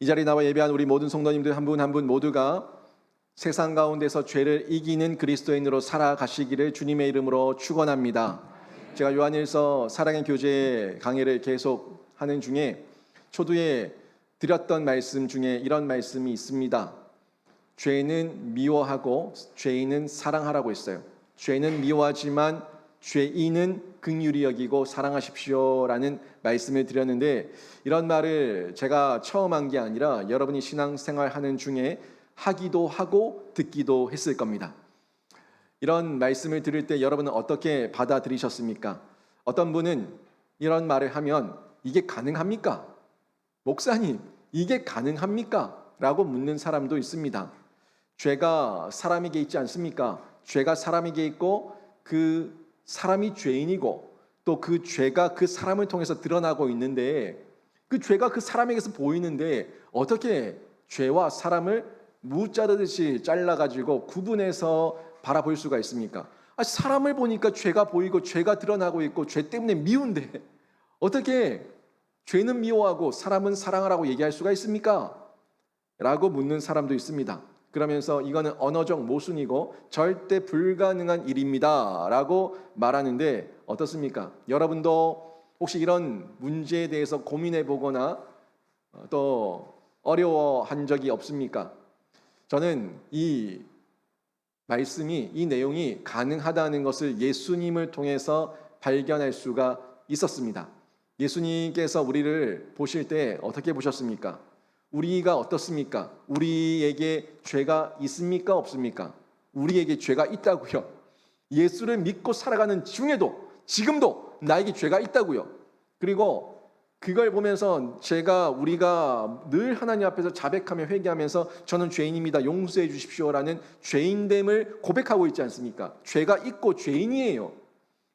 이 자리에 나와 예배한 우리 모든 성도님들 한 분 한 분 모두가 세상 가운데서 죄를 이기는 그리스도인으로 살아가시기를 주님의 이름으로 축원합니다. 제가 요한일서 사랑의 교제 강의를 계속 하는 중에 초두에 드렸던 말씀 중에 이런 말씀이 있습니다. 죄는 미워하고 죄인은 사랑하라고 했어요. 죄는 미워하지만 죄인은 긍휼히 여기고 사랑하십시오라는 말씀을 드렸는데, 이런 말을 제가 처음 한 게 아니라 여러분이 신앙생활 하는 중에 하기도 하고 듣기도 했을 겁니다. 이런 말씀을 들을 때 여러분은 어떻게 받아들이셨습니까? 어떤 분은 이런 말을 하면 이게 가능합니까? 목사님, 이게 가능합니까? 라고 묻는 사람도 있습니다. 죄가 사람에게 있지 않습니까? 죄가 사람에게 있고 그 사람이 죄인이고 또 그 죄가 그 사람을 통해서 드러나고 있는데, 그 죄가 그 사람에게서 보이는데 어떻게 죄와 사람을 무 자르듯이 잘라가지고 구분해서 바라볼 수가 있습니까? 사람을 보니까 죄가 보이고 죄가 드러나고 있고 죄 때문에 미운데 어떻게 죄는 미워하고 사람은 사랑하라고 얘기할 수가 있습니까? 라고 묻는 사람도 있습니다. 그러면서 이거는 언어적 모순이고 절대 불가능한 일입니다 라고 말하는데 어떻습니까? 여러분도 혹시 이런 문제에 대해서 고민해 보거나 또 어려워한 적이 없습니까? 저는 이 말씀이, 이 내용이 가능하다는 것을 예수님을 통해서 발견할 수가 있었습니다. 예수님께서 우리를 보실 때 어떻게 보셨습니까? 우리가 어떻습니까? 우리에게 죄가 있습니까? 없습니까? 우리에게 죄가 있다고요. 예수를 믿고 살아가는 중에도 지금도 나에게 죄가 있다고요. 그리고 그걸 보면서 우리가 늘 하나님 앞에서 자백하며 회개하면서 저는 죄인입니다, 용서해 주십시오라는 죄인됨을 고백하고 있지 않습니까? 죄가 있고 죄인이에요.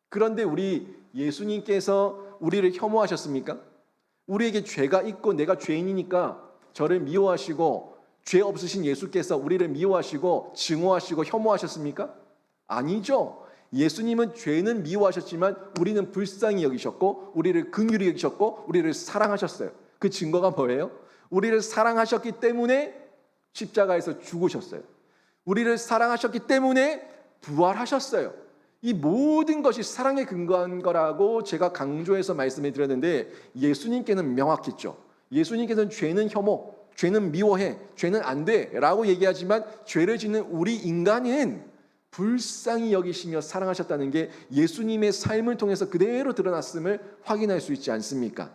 그런데 우리 예수님께서 우리를 혐오하셨습니까? 우리에게 죄가 있고 내가 죄인이니까 저를 미워하시고 죄 없으신 예수께서 우리를 미워하시고 증오하시고 혐오하셨습니까? 아니죠. 예수님은 죄는 미워하셨지만 우리는 불쌍히 여기셨고 우리를 긍휼히 여기셨고 우리를 사랑하셨어요. 그 증거가 뭐예요? 우리를 사랑하셨기 때문에 십자가에서 죽으셨어요. 우리를 사랑하셨기 때문에 부활하셨어요. 이 모든 것이 사랑에 근거한 거라고 제가 강조해서 말씀을 드렸는데, 예수님께는 명확했죠. 예수님께서는 죄는 혐오, 죄는 미워해, 죄는 안 돼 라고 얘기하지만 죄를 짓는 우리 인간은 불쌍히 여기시며 사랑하셨다는 게 예수님의 삶을 통해서 그대로 드러났음을 확인할 수 있지 않습니까?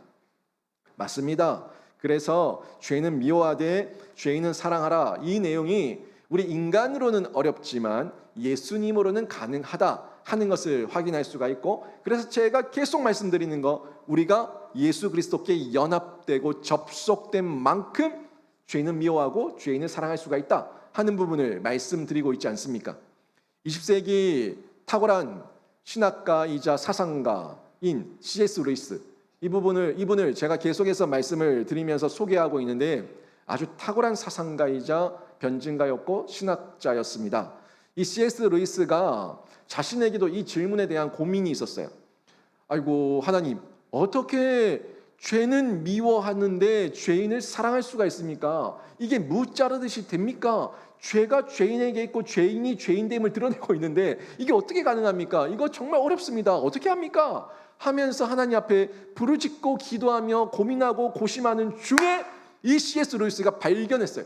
맞습니다. 그래서 죄는 미워하되 죄인은 사랑하라, 이 내용이 우리 인간으로는 어렵지만 예수님으로는 가능하다 하는 것을 확인할 수가 있고, 그래서 제가 계속 말씀드리는 거, 우리가 예수 그리스도께 연합되고 접속된 만큼 죄는 미워하고 죄인을 사랑할 수가 있다 하는 부분을 말씀드리고 있지 않습니까? 20세기 탁월한 신학가이자 사상가인 C.S. 루이스, 이분을 제가 계속해서 말씀을 드리면서 소개하고 있는데 아주 탁월한 사상가이자 변증가였고 신학자였습니다. 이 C.S. 루이스가 자신에게도 이 질문에 대한 고민이 있었어요. 아이고 하나님, 어떻게 죄는 미워하는데 죄인을 사랑할 수가 있습니까? 이게 무 자르듯이 됩니까? 죄가 죄인에게 있고 죄인이 죄인됨을 드러내고 있는데 이게 어떻게 가능합니까? 이거 정말 어렵습니다. 어떻게 합니까? 하면서 하나님 앞에 부르짖고 기도하며 고민하고 고심하는 중에 이 C.S. 루이스가 발견했어요.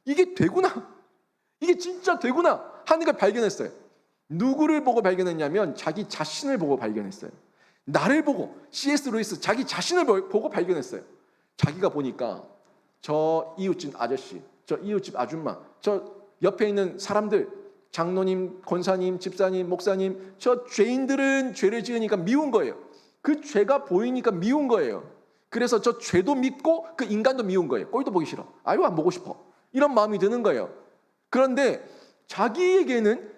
이게 되구나, 이게 진짜 되구나 하는 걸 발견했어요. 누구를 보고 발견했냐면 자기 자신을 보고 발견했어요. 나를 보고, C.S. 루이스 자기 자신을 보고 발견했어요. 자기가 보니까 저 이웃집 아저씨, 저 이웃집 아줌마, 저 옆에 있는 사람들, 장로님, 권사님, 집사님, 목사님, 저 죄인들은 죄를 지으니까 미운 거예요. 그 죄가 보이니까 미운 거예요. 그래서 저 죄도 밉고 그 인간도 미운 거예요. 꼴도 보기 싫어, 아유 안 보고 싶어, 이런 마음이 드는 거예요. 그런데 자신에게는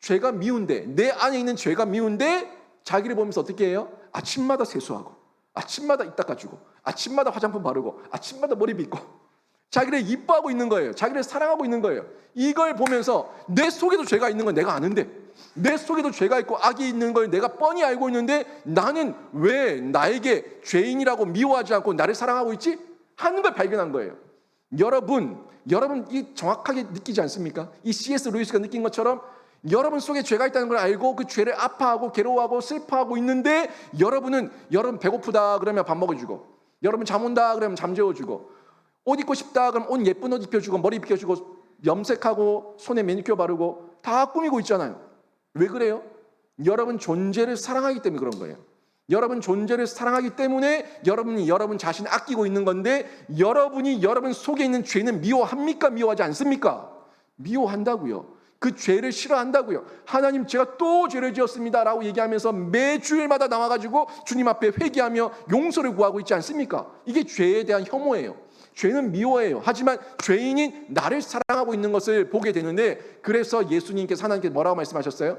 죄가 미운데, 내 안에 있는 죄가 미운데 자기를 보면서 어떻게 해요? 아침마다 세수하고, 아침마다 입 닦아주고, 아침마다 화장품 바르고, 아침마다 머리 빗고 자기를 이뻐하고 있는 거예요. 자기를 사랑하고 있는 거예요. 이걸 보면서 내 속에도 죄가 있는 건 내가 아는데, 내 속에도 죄가 있고 악이 있는 걸 내가 뻔히 알고 있는데 나는 왜 나에게 죄인이라고 미워하지 않고 나를 사랑하고 있지? 하는 걸 발견한 거예요. 여러분 이 정확하게 느끼지 않습니까? 이 C.S. 루이스가 느낀 것처럼 여러분 속에 죄가 있다는 걸 알고 그 죄를 아파하고 괴로워하고 슬퍼하고 있는데 여러분 배고프다 그러면 밥 먹어주고, 여러분 잠 온다 그러면 잠 재워주고, 옷 입고 싶다 그러면 옷 예쁜 옷 입혀주고, 머리 입혀주고, 염색하고 손에 매니큐어 바르고 다 꾸미고 있잖아요. 왜 그래요? 여러분 존재를 사랑하기 때문에 그런 거예요. 여러분 존재를 사랑하기 때문에 여러분이 여러분 자신을 아끼고 있는 건데, 여러분이 여러분 속에 있는 죄는 미워합니까? 미워하지 않습니까? 미워한다고요. 그 죄를 싫어한다고요. 하나님 제가 또 죄를 지었습니다 라고 얘기하면서 매주일마다 나와가지고 주님 앞에 회개하며 용서를 구하고 있지 않습니까? 이게 죄에 대한 혐오예요. 죄는 미워해요. 하지만 죄인인 나를 사랑하고 있는 것을 보게 되는데, 그래서 예수님께서 하나님께서 뭐라고 말씀하셨어요?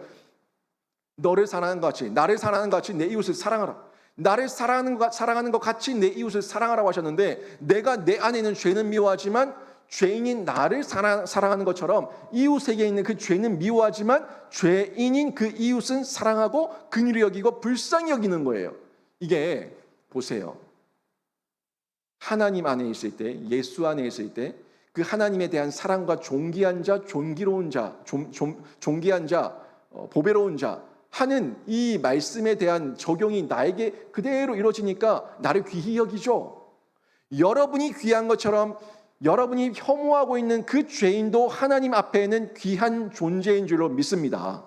너를 사랑하는 것 같이, 나를 사랑하는 것 같이 내 이웃을 사랑하라. 나를 사랑하는 것 같이 내 이웃을 사랑하라고 하셨는데, 내가 내 안에 있는 죄는 미워하지만 죄인인 나를 사랑하는 것처럼 이웃에게 있는 그 죄는 미워하지만 죄인인 그 이웃은 사랑하고 긍휼히 여기고 불쌍히 여기는 거예요. 이게 보세요. 하나님 안에 있을 때, 예수 안에 있을 때 그 하나님에 대한 사랑과 존귀한 자, 존귀로운 자, 존귀한 자, 보배로운 자 하는 이 말씀에 대한 적용이 나에게 그대로 이루어지니까 나를 귀히 여기죠. 여러분이 귀한 것처럼 여러분이 혐오하고 있는 그 죄인도 하나님 앞에는 귀한 존재인 줄로 믿습니다.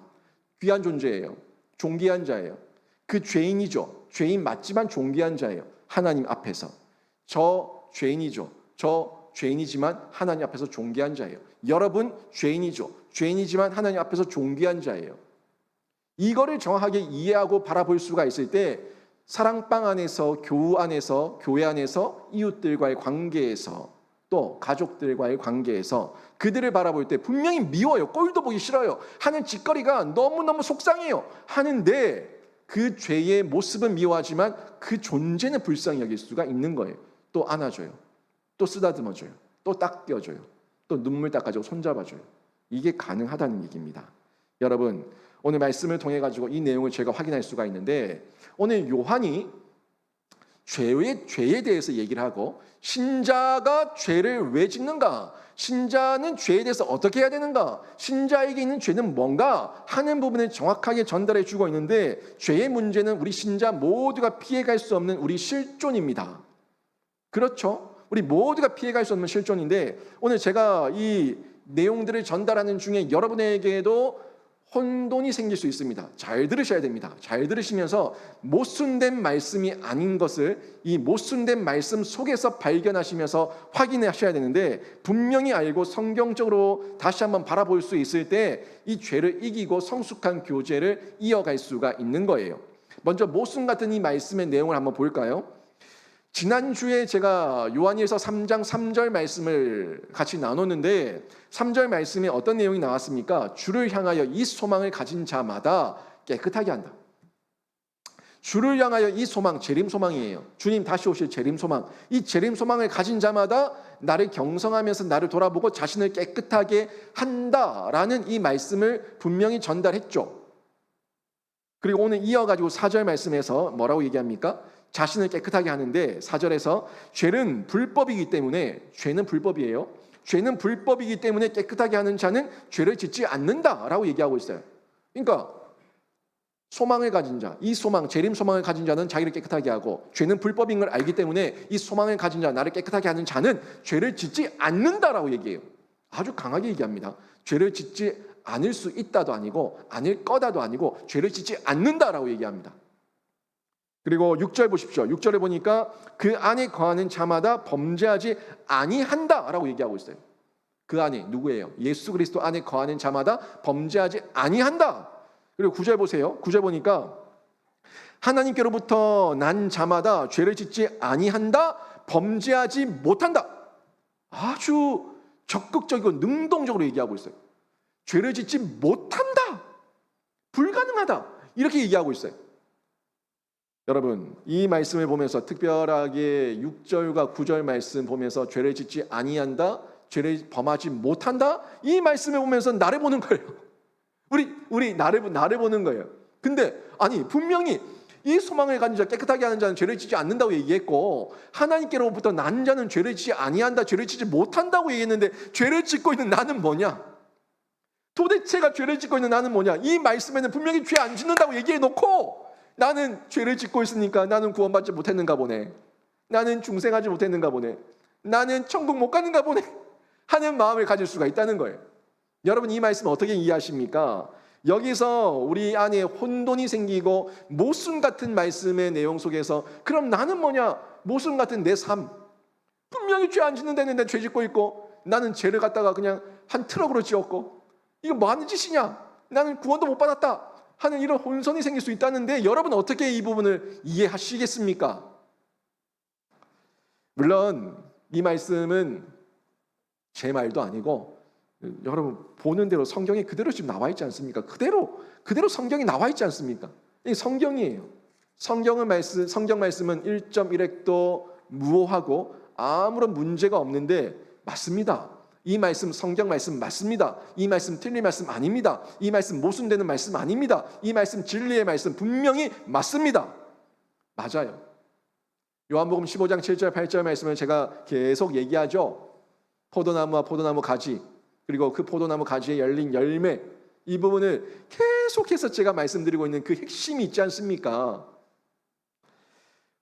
귀한 존재예요. 존귀한 자예요. 그 죄인이죠. 죄인 맞지만 존귀한 자예요. 하나님 앞에서. 저 죄인이죠. 저 죄인이지만 하나님 앞에서 존귀한 자예요. 여러분 죄인이죠. 죄인이지만 하나님 앞에서 존귀한 자예요. 이거를 정확하게 이해하고 바라볼 수가 있을 때 사랑방 안에서, 교우 안에서, 교회 안에서, 이웃들과의 관계에서, 또 가족들과의 관계에서 그들을 바라볼 때 분명히 미워요. 꼴도 보기 싫어요. 하는 짓거리가 너무너무 속상해요. 하는데 그 죄의 모습은 미워하지만 그 존재는 불쌍히 여길 수가 있는 거예요. 또 안아줘요. 또 쓰다듬어줘요. 또 닦여줘요. 또 눈물 닦아주고 손잡아줘요. 이게 가능하다는 얘기입니다. 여러분, 오늘 말씀을 통해 가지고 이 내용을 제가 확인할 수가 있는데, 오늘 요한이 죄에 대해서 얘기를 하고, 신자가 죄를 왜 짓는가, 신자는 죄에 대해서 어떻게 해야 되는가, 신자에게 있는 죄는 뭔가 하는 부분을 정확하게 전달해 주고 있는데, 죄의 문제는 우리 신자 모두가 피해갈 수 없는 우리 실존입니다. 그렇죠? 우리 모두가 피해갈 수 없는 실존인데, 오늘 제가 이 내용들을 전달하는 중에 여러분에게도 혼돈이 생길 수 있습니다. 잘 들으셔야 됩니다. 잘 들으시면서 못순된 말씀이 아닌 것을 이 못순된 말씀 속에서 발견하시면서 확인하셔야 되는데, 분명히 알고 성경적으로 다시 한번 바라볼 수 있을 때 이 죄를 이기고 성숙한 교제를 이어갈 수가 있는 거예요. 먼저 모순 같은 이 말씀의 내용을 한번 볼까요? 지난주에 제가 요한일서 3장 3절 말씀을 같이 나눴는데, 3절 말씀에 어떤 내용이 나왔습니까? 주를 향하여 이 소망을 가진 자마다 깨끗하게 한다. 주를 향하여 이 소망, 재림 소망이에요. 주님 다시 오실 재림 소망. 이 재림 소망을 가진 자마다 나를 경성하면서 나를 돌아보고 자신을 깨끗하게 한다라는 이 말씀을 분명히 전달했죠. 그리고 오늘 이어가지고 4절 말씀에서 뭐라고 얘기합니까? 자신을 깨끗하게 하는데 4절에서 죄는 불법이기 때문에, 죄는 불법이에요. 죄는 불법이기 때문에 깨끗하게 하는 자는 죄를 짓지 않는다라고 얘기하고 있어요. 그러니까 소망을 가진 자, 이 소망, 재림 소망을 가진 자는 자기를 깨끗하게 하고, 죄는 불법인 걸 알기 때문에 이 소망을 가진 자, 나를 깨끗하게 하는 자는 죄를 짓지 않는다라고 얘기해요. 아주 강하게 얘기합니다. 죄를 짓지 않을 수 있다도 아니고 아닐 거다도 아니고 죄를 짓지 않는다라고 얘기합니다. 그리고 6절 보십시오. 6절에 보니까 그 안에 거하는 자마다 범죄하지 아니한다라고 얘기하고 있어요. 그 안에 누구예요? 예수 그리스도 안에 거하는 자마다 범죄하지 아니한다. 그리고 9절 보세요. 9절 보니까 하나님께로부터 난 자마다 죄를 짓지 아니한다, 범죄하지 못한다. 아주 적극적이고 능동적으로 얘기하고 있어요. 죄를 짓지 못한다, 불가능하다, 이렇게 얘기하고 있어요. 여러분, 이 말씀을 보면서 특별하게 6절과 9절 말씀 보면서 죄를 짓지 아니한다, 죄를 범하지 못한다, 이 말씀을 보면서 나를 보는 거예요. 우리 나를 보는 거예요. 근데 아니, 분명히 이 소망을 가진 자, 깨끗하게 하는 자는 죄를 짓지 않는다고 얘기했고, 하나님께로부터 난 자는 죄를 짓지 아니한다, 죄를 짓지 못한다고 얘기했는데, 죄를 짓고 있는 나는 뭐냐? 도대체가 죄를 짓고 있는 나는 뭐냐? 이 말씀에는 분명히 죄 안 짓는다고 얘기해놓고 나는 죄를 짓고 있으니까 나는 구원받지 못했는가 보네, 나는 중생하지 못했는가 보네, 나는 천국 못 가는가 보네 하는 마음을 가질 수가 있다는 거예요. 여러분, 이 말씀 어떻게 이해하십니까? 여기서 우리 안에 혼돈이 생기고 모순 같은 말씀의 내용 속에서, 그럼 나는 뭐냐? 모순 같은 내 삶, 분명히 죄 안 짓는다는 데 죄 짓고 있고, 나는 죄를 갖다가 그냥 한 트럭으로 지었고, 이거 뭐 하는 짓이냐? 나는 구원도 못 받았다 하는 이런 혼선이 생길 수 있다는데, 여러분 어떻게 이 부분을 이해하시겠습니까? 물론 이 말씀은 제 말도 아니고 여러분 보는 대로 성경에 그대로 지금 나와 있지 않습니까? 그대로 성경이 나와 있지 않습니까? 이게 성경이에요. 성경 말씀은 1.1획도 무효하고 아무런 문제가 없는데 맞습니다. 이 말씀, 성경 말씀 맞습니다. 이 말씀 틀린 말씀 아닙니다. 이 말씀 모순되는 말씀 아닙니다. 이 말씀 진리의 말씀 분명히 맞습니다. 맞아요. 요한복음 15장 7절 8절 말씀을 제가 계속 얘기하죠. 포도나무와 포도나무 가지, 그리고 그 포도나무 가지에 열린 열매, 이 부분을 계속해서 제가 말씀드리고 있는 그 핵심이 있지 않습니까?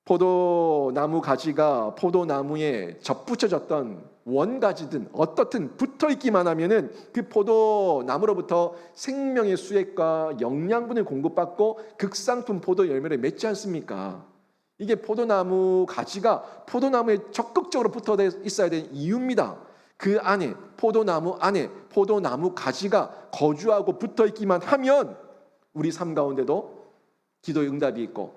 포도나무 가지가 포도나무에 접붙여졌던 원가지든 어떻든 붙어있기만 하면은 그 포도나무로부터 생명의 수액과 영양분을 공급받고 극상품 포도 열매를 맺지 않습니까? 이게 포도나무 가지가 포도나무에 적극적으로 붙어 있어야 되는 이유입니다. 그 안에, 포도나무 안에 포도나무 가지가 거주하고 붙어있기만 하면 우리 삶 가운데도 기도의 응답이 있고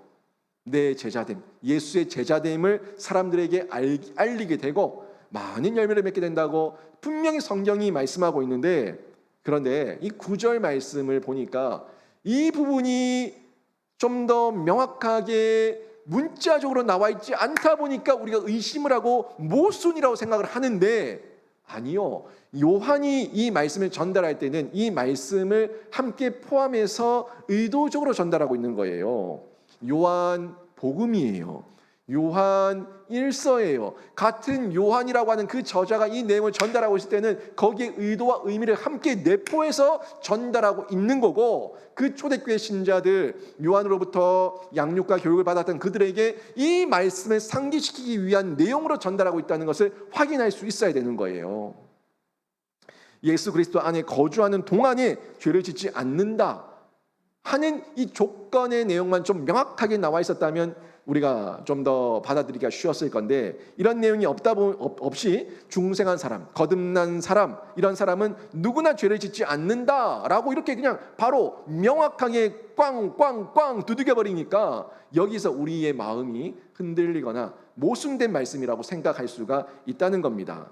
내 제자됨, 예수의 제자됨을 사람들에게 알리게 되고 많은 열매를 맺게 된다고 분명히 성경이 말씀하고 있는데, 그런데 이 9절 말씀을 보니까 이 부분이 좀 더 명확하게 문자적으로 나와 있지 않다 보니까 우리가 의심을 하고 모순이라고 생각을 하는데, 아니요, 요한이 이 말씀을 전달할 때는 이 말씀을 함께 포함해서 의도적으로 전달하고 있는 거예요. 요한 복음이에요. 요한 일서예요. 같은 요한이라고 하는 그 저자가 이 내용을 전달하고 있을 때는 거기에 의도와 의미를 함께 내포해서 전달하고 있는 거고, 그 초대교회 신자들, 요한으로부터 양육과 교육을 받았던 그들에게 이 말씀을 상기시키기 위한 내용으로 전달하고 있다는 것을 확인할 수 있어야 되는 거예요. 예수 그리스도 안에 거주하는 동안에 죄를 짓지 않는다 하는 이 조건의 내용만 좀 명확하게 나와 있었다면 우리가 좀 더 받아들이기가 쉬웠을 건데, 이런 내용이 없이 중생한 사람, 거듭난 사람, 이런 사람은 누구나 죄를 짓지 않는다라고 이렇게 그냥 바로 명확하게 꽝꽝꽝 두들겨버리니까 여기서 우리의 마음이 흔들리거나 모순된 말씀이라고 생각할 수가 있다는 겁니다.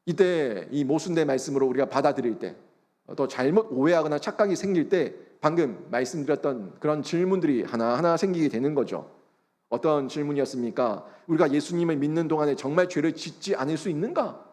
이때 이 모순된 말씀으로 우리가 받아들일 때, 또 잘못 오해하거나 착각이 생길 때 방금 말씀드렸던 그런 질문들이 하나하나 생기게 되는 거죠. 어떤 질문이었습니까? 우리가 예수님을 믿는 동안에 정말 죄를 짓지 않을 수 있는가?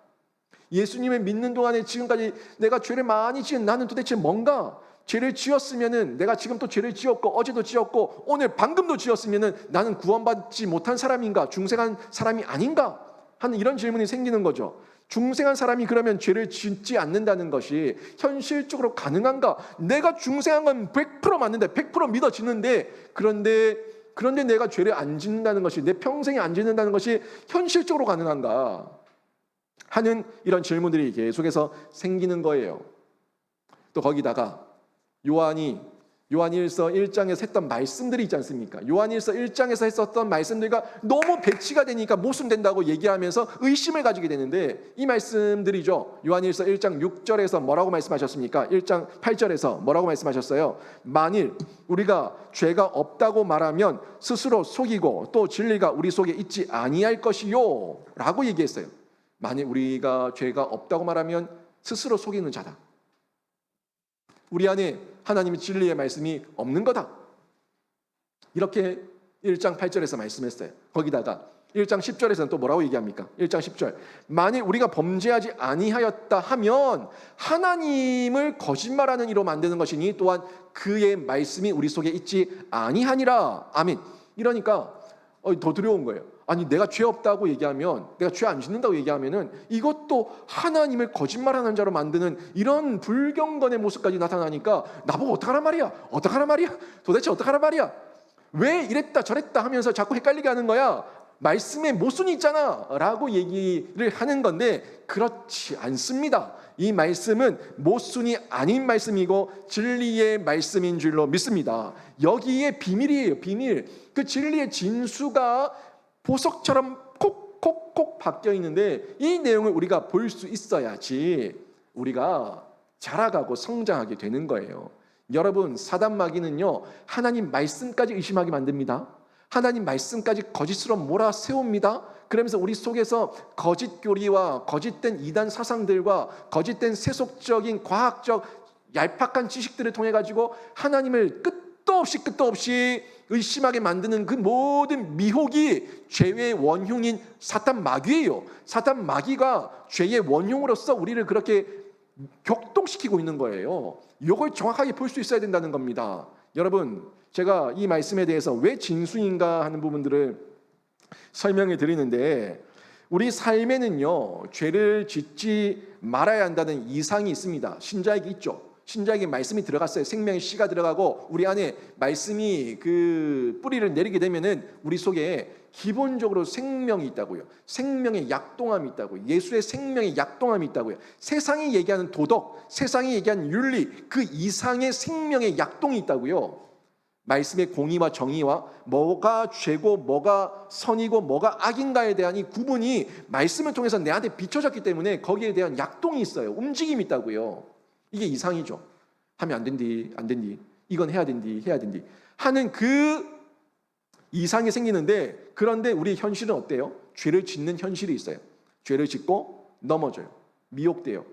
예수님을 믿는 동안에 지금까지 내가 죄를 많이 지은 나는 도대체 뭔가? 죄를 지었으면은 내가 지금 또 죄를 지었고 어제도 지었고 오늘 방금도 지었으면은 나는 구원받지 못한 사람인가? 중생한 사람이 아닌가? 하는 이런 질문이 생기는 거죠. 중생한 사람이 그러면 죄를 짓지 않는다는 것이 현실적으로 가능한가? 내가 중생한 건 100% 맞는데 100% 믿어지는데 그런데 내가 죄를 안 짓는다는 것이, 내 평생에 안 짓는다는 것이 현실적으로 가능한가? 하는 이런 질문들이 계속해서 생기는 거예요. 또 거기다가 요한일서 1장에서 했던 말씀들이 있지 않습니까? 요한일서 1장에서 했었던 말씀들과 너무 배치가 되니까 모순된다고 얘기하면서 의심을 가지게 되는데, 이 말씀들이죠. 요한일서 1장 6절에서 뭐라고 말씀하셨습니까? 1장 8절에서 뭐라고 말씀하셨어요? 만일 우리가 죄가 없다고 말하면 스스로 속이고 또 진리가 우리 속에 있지 아니할 것이요 라고 얘기했어요. 만일 우리가 죄가 없다고 말하면 스스로 속이는 자다. 우리 안에 하나님의 진리의 말씀이 없는 거다. 이렇게 1장 8절에서 말씀했어요. 거기다가 1장 10절에서는 또 뭐라고 얘기합니까? 1장 10절. 만일 우리가 범죄하지 아니하였다 하면 하나님을 거짓말하는 이로 만드는 것이니 또한 그의 말씀이 우리 속에 있지 아니하니라. 아멘. 이러니까 더 두려운 거예요. 아니 내가 죄 없다고 얘기하면, 내가 죄 안 짓는다고 얘기하면은 이것도 하나님을 거짓말하는 자로 만드는 이런 불경건의 모습까지 나타나니까 나보고 어떡하란 말이야? 어떡하란 말이야? 도대체 어떡하란 말이야? 왜 이랬다 저랬다 하면서 자꾸 헷갈리게 하는 거야? 말씀에 모순이 있잖아 라고 얘기를 하는 건데 그렇지 않습니다. 이 말씀은 모순이 아닌 말씀이고 진리의 말씀인 줄로 믿습니다. 여기에 비밀이에요. 비밀. 그 진리의 진수가 보석처럼 콕콕콕 박혀 있는데 이 내용을 우리가 볼 수 있어야지 우리가 자라가고 성장하게 되는 거예요. 여러분, 사단 마귀는요 하나님 말씀까지 의심하게 만듭니다. 하나님 말씀까지 거짓으로 몰아세웁니다. 그러면서 우리 속에서 거짓 교리와 거짓된 이단 사상들과 거짓된 세속적인 과학적 얄팍한 지식들을 통해 가지고 하나님을 끝도 없이 의심하게 만드는 그 모든 미혹이 죄의 원흉인 사탄 마귀예요. 사탄 마귀가 죄의 원흉으로서 우리를 그렇게 격동시키고 있는 거예요. 이걸 정확하게 볼 수 있어야 된다는 겁니다. 여러분, 제가 이 말씀에 대해서 왜 진수인가 하는 부분들을 설명해 드리는데 우리 삶에는요 죄를 짓지 말아야 한다는 이상이 있습니다. 신자에게 있죠. 신자에게 말씀이 들어갔어요. 생명의 씨가 들어가고 우리 안에 말씀이 그 뿌리를 내리게 되면은 우리 속에 기본적으로 생명이 있다고요. 생명의 약동함이 있다고요. 예수의 생명의 약동함이 있다고요. 세상이 얘기하는 도덕, 세상이 얘기하는 윤리, 그 이상의 생명의 약동이 있다고요. 말씀의 공의와 정의와 뭐가 죄고 뭐가 선이고 뭐가 악인가에 대한 이 구분이 말씀을 통해서 내한테 비춰졌기 때문에 거기에 대한 약동이 있어요. 움직임이 있다고요. 이게 이상이죠. 하면 안 된디, 이건 해야 된디 하는 그 이상이 생기는데 그런데 우리 현실은 어때요? 죄를 짓는 현실이 있어요. 죄를 짓고 넘어져요. 미혹돼요.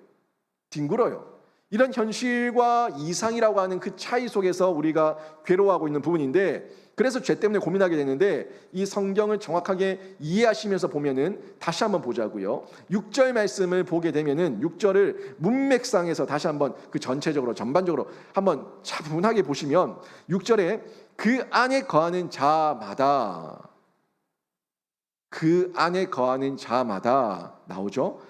뒹굴어요. 이런 현실과 이상이라고 하는 그 차이 속에서 우리가 괴로워하고 있는 부분인데 그래서 죄 때문에 고민하게 되는데 이 성경을 정확하게 이해하시면서 보면은 다시 한번 보자고요. 6절 말씀을 보게 되면은 6절을 문맥상에서 다시 한번 그 전체적으로 전반적으로 한번 차분하게 보시면 6절에 그 안에 거하는 자마다 나오죠.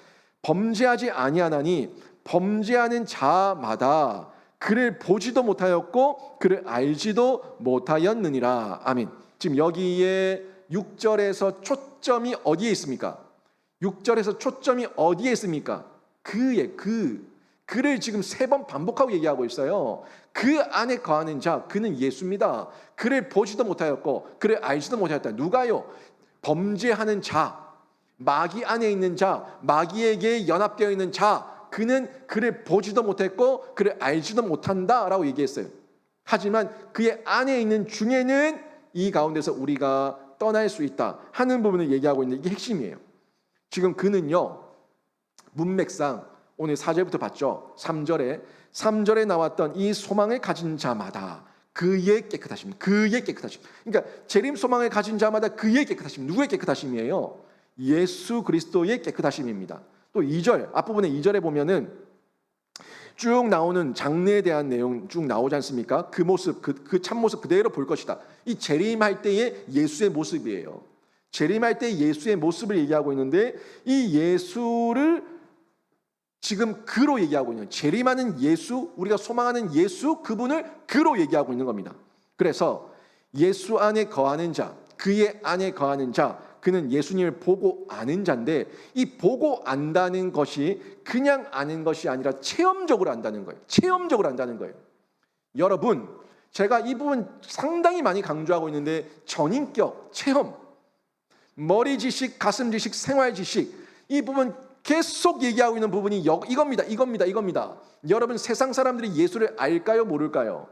범죄하지 아니하나니 범죄하는 자마다 그를 보지도 못하였고 그를 알지도 못하였느니라. 아멘. 지금 여기에 6절에서 초점이 어디에 있습니까? 6절에서 초점이 어디에 있습니까? 그를 지금 3번 반복하고 얘기하고 있어요. 그 안에 거하는 자, 그는 예수입니다. 그를 보지도 못하였고 그를 알지도 못하였다. 누가요? 범죄하는 자, 마귀 안에 있는 자, 마귀에게 연합되어 있는 자, 그는 그를 보지도 못했고 그를 알지도 못한다라고 얘기했어요. 하지만 그의 안에 있는 중에는 이 가운데서 우리가 떠날 수 있다 하는 부분을 얘기하고 있는 이게 핵심이에요. 지금 그는요 문맥상 오늘 4절부터 봤죠. 3절에 나왔던 이 소망을 가진 자마다 그의 깨끗하심. 그러니까 재림 소망을 가진 자마다 그의 깨끗하심. 누구의 깨끗하심이에요? 예수 그리스도의 깨끗하심입니다. 또 2절 앞부분에 2절에 보면은 쭉 나오는 장래에 대한 내용 쭉 나오지 않습니까? 그 모습, 그 참모습 그대로 볼 것이다. 이 재림할 때의 예수의 모습이에요. 재림할 때 예수의 모습을 얘기하고 있는데 이 예수를 지금 그로 얘기하고 있는 재림하는 예수, 우리가 소망하는 예수 그분을 그로 얘기하고 있는 겁니다. 그래서 예수 안에 거하는 자, 그의 안에 거하는 자, 그는 예수님을 보고 아는 자인데 이 보고 안다는 것이 그냥 아는 것이 아니라 체험적으로 안다는 거예요. 체험적으로 안다는 거예요. 여러분, 제가 이 부분 상당히 많이 강조하고 있는데 전인격, 체험, 머리 지식, 가슴 지식, 생활 지식 이 부분 계속 얘기하고 있는 부분이 이겁니다. 여러분, 세상 사람들이 예수를 알까요? 모를까요?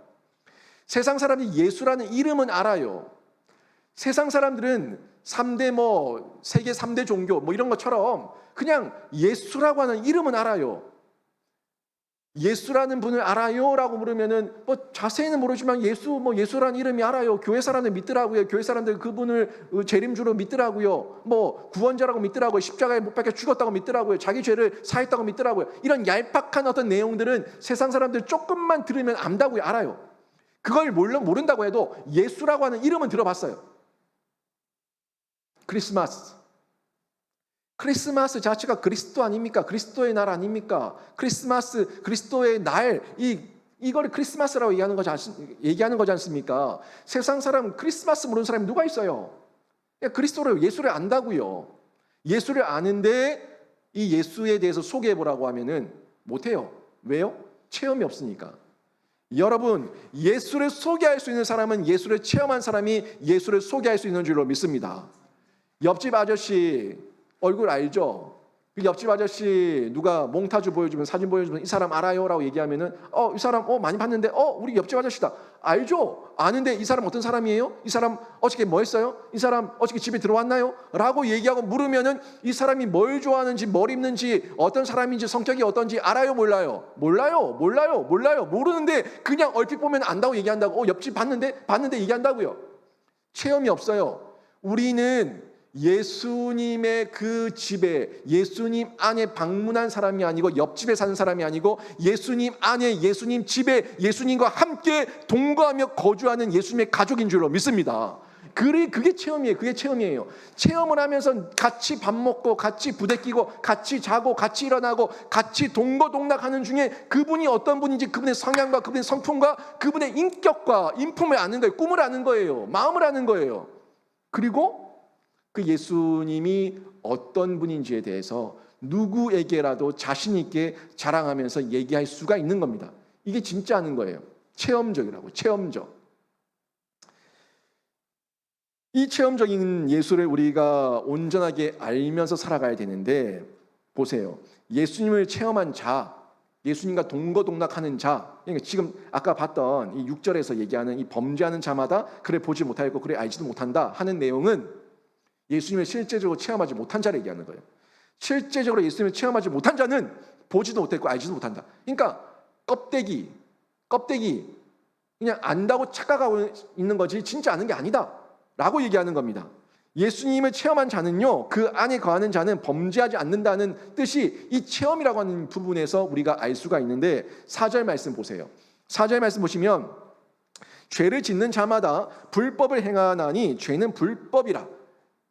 세상 사람들이 예수라는 이름은 알아요. 세상 사람들은 3대 세계 3대 종교 이런 것처럼 그냥 예수라고 하는 이름은 알아요. 예수라는 분을 알아요? 라고 물으면은 뭐 자세히는 모르지만 예수라는 이름이 알아요. 교회 사람들 믿더라고요. 교회 사람들 그분을 재림주로 믿더라고요. 뭐 구원자라고 믿더라고요. 십자가에 못 박혀 죽었다고 믿더라고요. 자기 죄를 사했다고 믿더라고요. 이런 얄팍한 어떤 내용들은 세상 사람들 조금만 들으면 안다고요. 알아요. 그걸 모른다고 해도 예수라고 하는 이름은 들어봤어요. 크리스마스 자체가 그리스도 아닙니까? 그리스도의 날 아닙니까? 크리스마스, 그리스도의 날, 이걸 크리스마스라고 얘기하는 거지 않습니까? 세상 사람 크리스마스 모르는 사람이 누가 있어요? 그리스도를, 예수를 안다고요. 예수를 아는데 이 예수에 대해서 소개해보라고 하면은 못해요. 왜요? 체험이 없으니까. 여러분, 예수를 소개할 수 있는 사람은 예수를 체험한 사람이 예수를 소개할 수 있는 줄로 믿습니다. 옆집 아저씨 얼굴 알죠? 그 옆집 아저씨 누가 몽타주 보여주면, 사진 보여주면 이 사람 알아요? 라고 얘기하면은 이 사람 많이 봤는데 우리 옆집 아저씨다. 알죠? 아는데 이 사람 어떤 사람이에요? 이 사람 어저께 뭐 했어요? 이 사람 어저께 집에 들어왔나요? 라고 얘기하고 물으면은 이 사람이 뭘 좋아하는지, 뭘 입는지, 어떤 사람인지, 성격이 어떤지 알아요? 몰라요? 몰라요. 모르는데 그냥 얼핏 보면 안다고 얘기한다고. 옆집 봤는데 얘기한다고요. 체험이 없어요. 우리는 예수님의 그 집에, 예수님 안에 방문한 사람이 아니고 옆집에 사는 사람이 아니고 예수님 안에, 예수님 집에 예수님과 함께 동거하며 거주하는 예수님의 가족인 줄로 믿습니다. 그게 체험이에요. 그게 체험이에요. 체험을 하면서 같이 밥 먹고, 같이 부대끼고, 같이 자고, 같이 일어나고, 같이 동거동락하는 중에 그분이 어떤 분인지, 그분의 성향과 그분의 성품과 그분의 인격과 인품을 아는 거예요. 꿈을 아는 거예요. 마음을 아는 거예요. 그리고 그 예수님이 어떤 분인지에 대해서 누구에게라도 자신 있게 자랑하면서 얘기할 수가 있는 겁니다. 이게 진짜 아는 거예요. 체험적이라고, 체험적. 이 체험적인 예수를 우리가 온전하게 알면서 살아가야 되는데, 보세요. 예수님을 체험한 자, 예수님과 동거동락하는 자, 그러니까 지금 아까 봤던 이 6절에서 얘기하는 이 범죄하는 자마다 그래 보지 못하였고 그래 알지도 못한다 하는 내용은 예수님을 실제적으로 체험하지 못한 자를 얘기하는 거예요. 실제적으로 예수님을 체험하지 못한 자는 보지도 못했고 알지도 못한다. 그러니까 껍데기 그냥 안다고 착각하고 있는 거지 진짜 아는 게 아니다 라고 얘기하는 겁니다. 예수님을 체험한 자는요, 그 안에 거하는 자는 범죄하지 않는다는 뜻이 이 체험이라고 하는 부분에서 우리가 알 수가 있는데, 4절 말씀 보세요. 4절 말씀 보시면 죄를 짓는 자마다 불법을 행하나니 죄는 불법이라.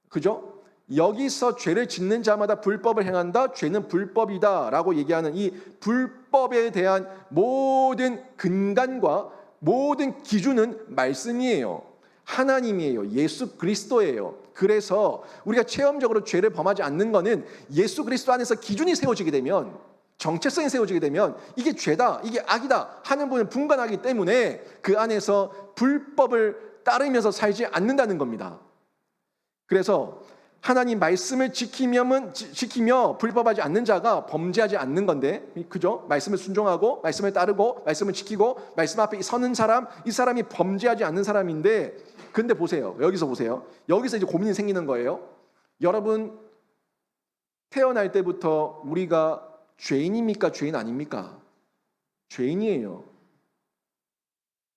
그죠? 여기서 죄를 짓는 자마다 불법을 행한다. 죄는 불법이다 라고 얘기하는 이 불법에 대한 모든 근간과 모든 기준은 말씀이에요. 하나님이에요. 예수 그리스도예요. 그래서 우리가 체험적으로 죄를 범하지 않는 것은 예수 그리스도 안에서 기준이 세워지게 되면, 정체성이 세워지게 되면 이게 죄다, 이게 악이다 하는 부분을 분간하기 때문에 그 안에서 불법을 따르면서 살지 않는다는 겁니다. 그래서 하나님 말씀을 지키며 불법하지 않는 자가 범죄하지 않는 건데, 그죠? 말씀을 순종하고 말씀을 따르고 말씀을 지키고 말씀 앞에 서는 사람, 이 사람이 범죄하지 않는 사람인데, 근데 보세요. 여기서 보세요. 여기서 이제 고민이 생기는 거예요. 여러분, 태어날 때부터 우리가 죄인입니까? 죄인 아닙니까? 죄인이에요.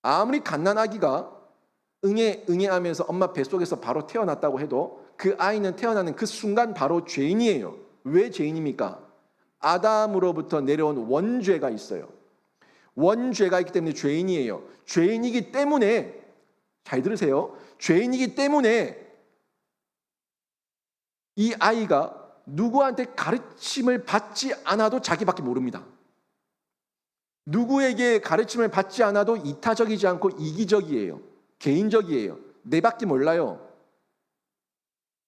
아무리 갓난아기가 응애하면서 엄마 뱃속에서 바로 태어났다고 해도 그 아이는 태어나는 그 순간 바로 죄인이에요. 왜 죄인입니까? 아담으로부터 내려온 원죄가 있어요. 원죄가 있기 때문에 죄인이에요. 죄인이기 때문에, 잘 들으세요. 죄인이기 때문에 이 아이가 누구한테 가르침을 받지 않아도 자기밖에 모릅니다. 누구에게 가르침을 받지 않아도 이타적이지 않고 이기적이에요. 개인적이에요. 내밖에 몰라요.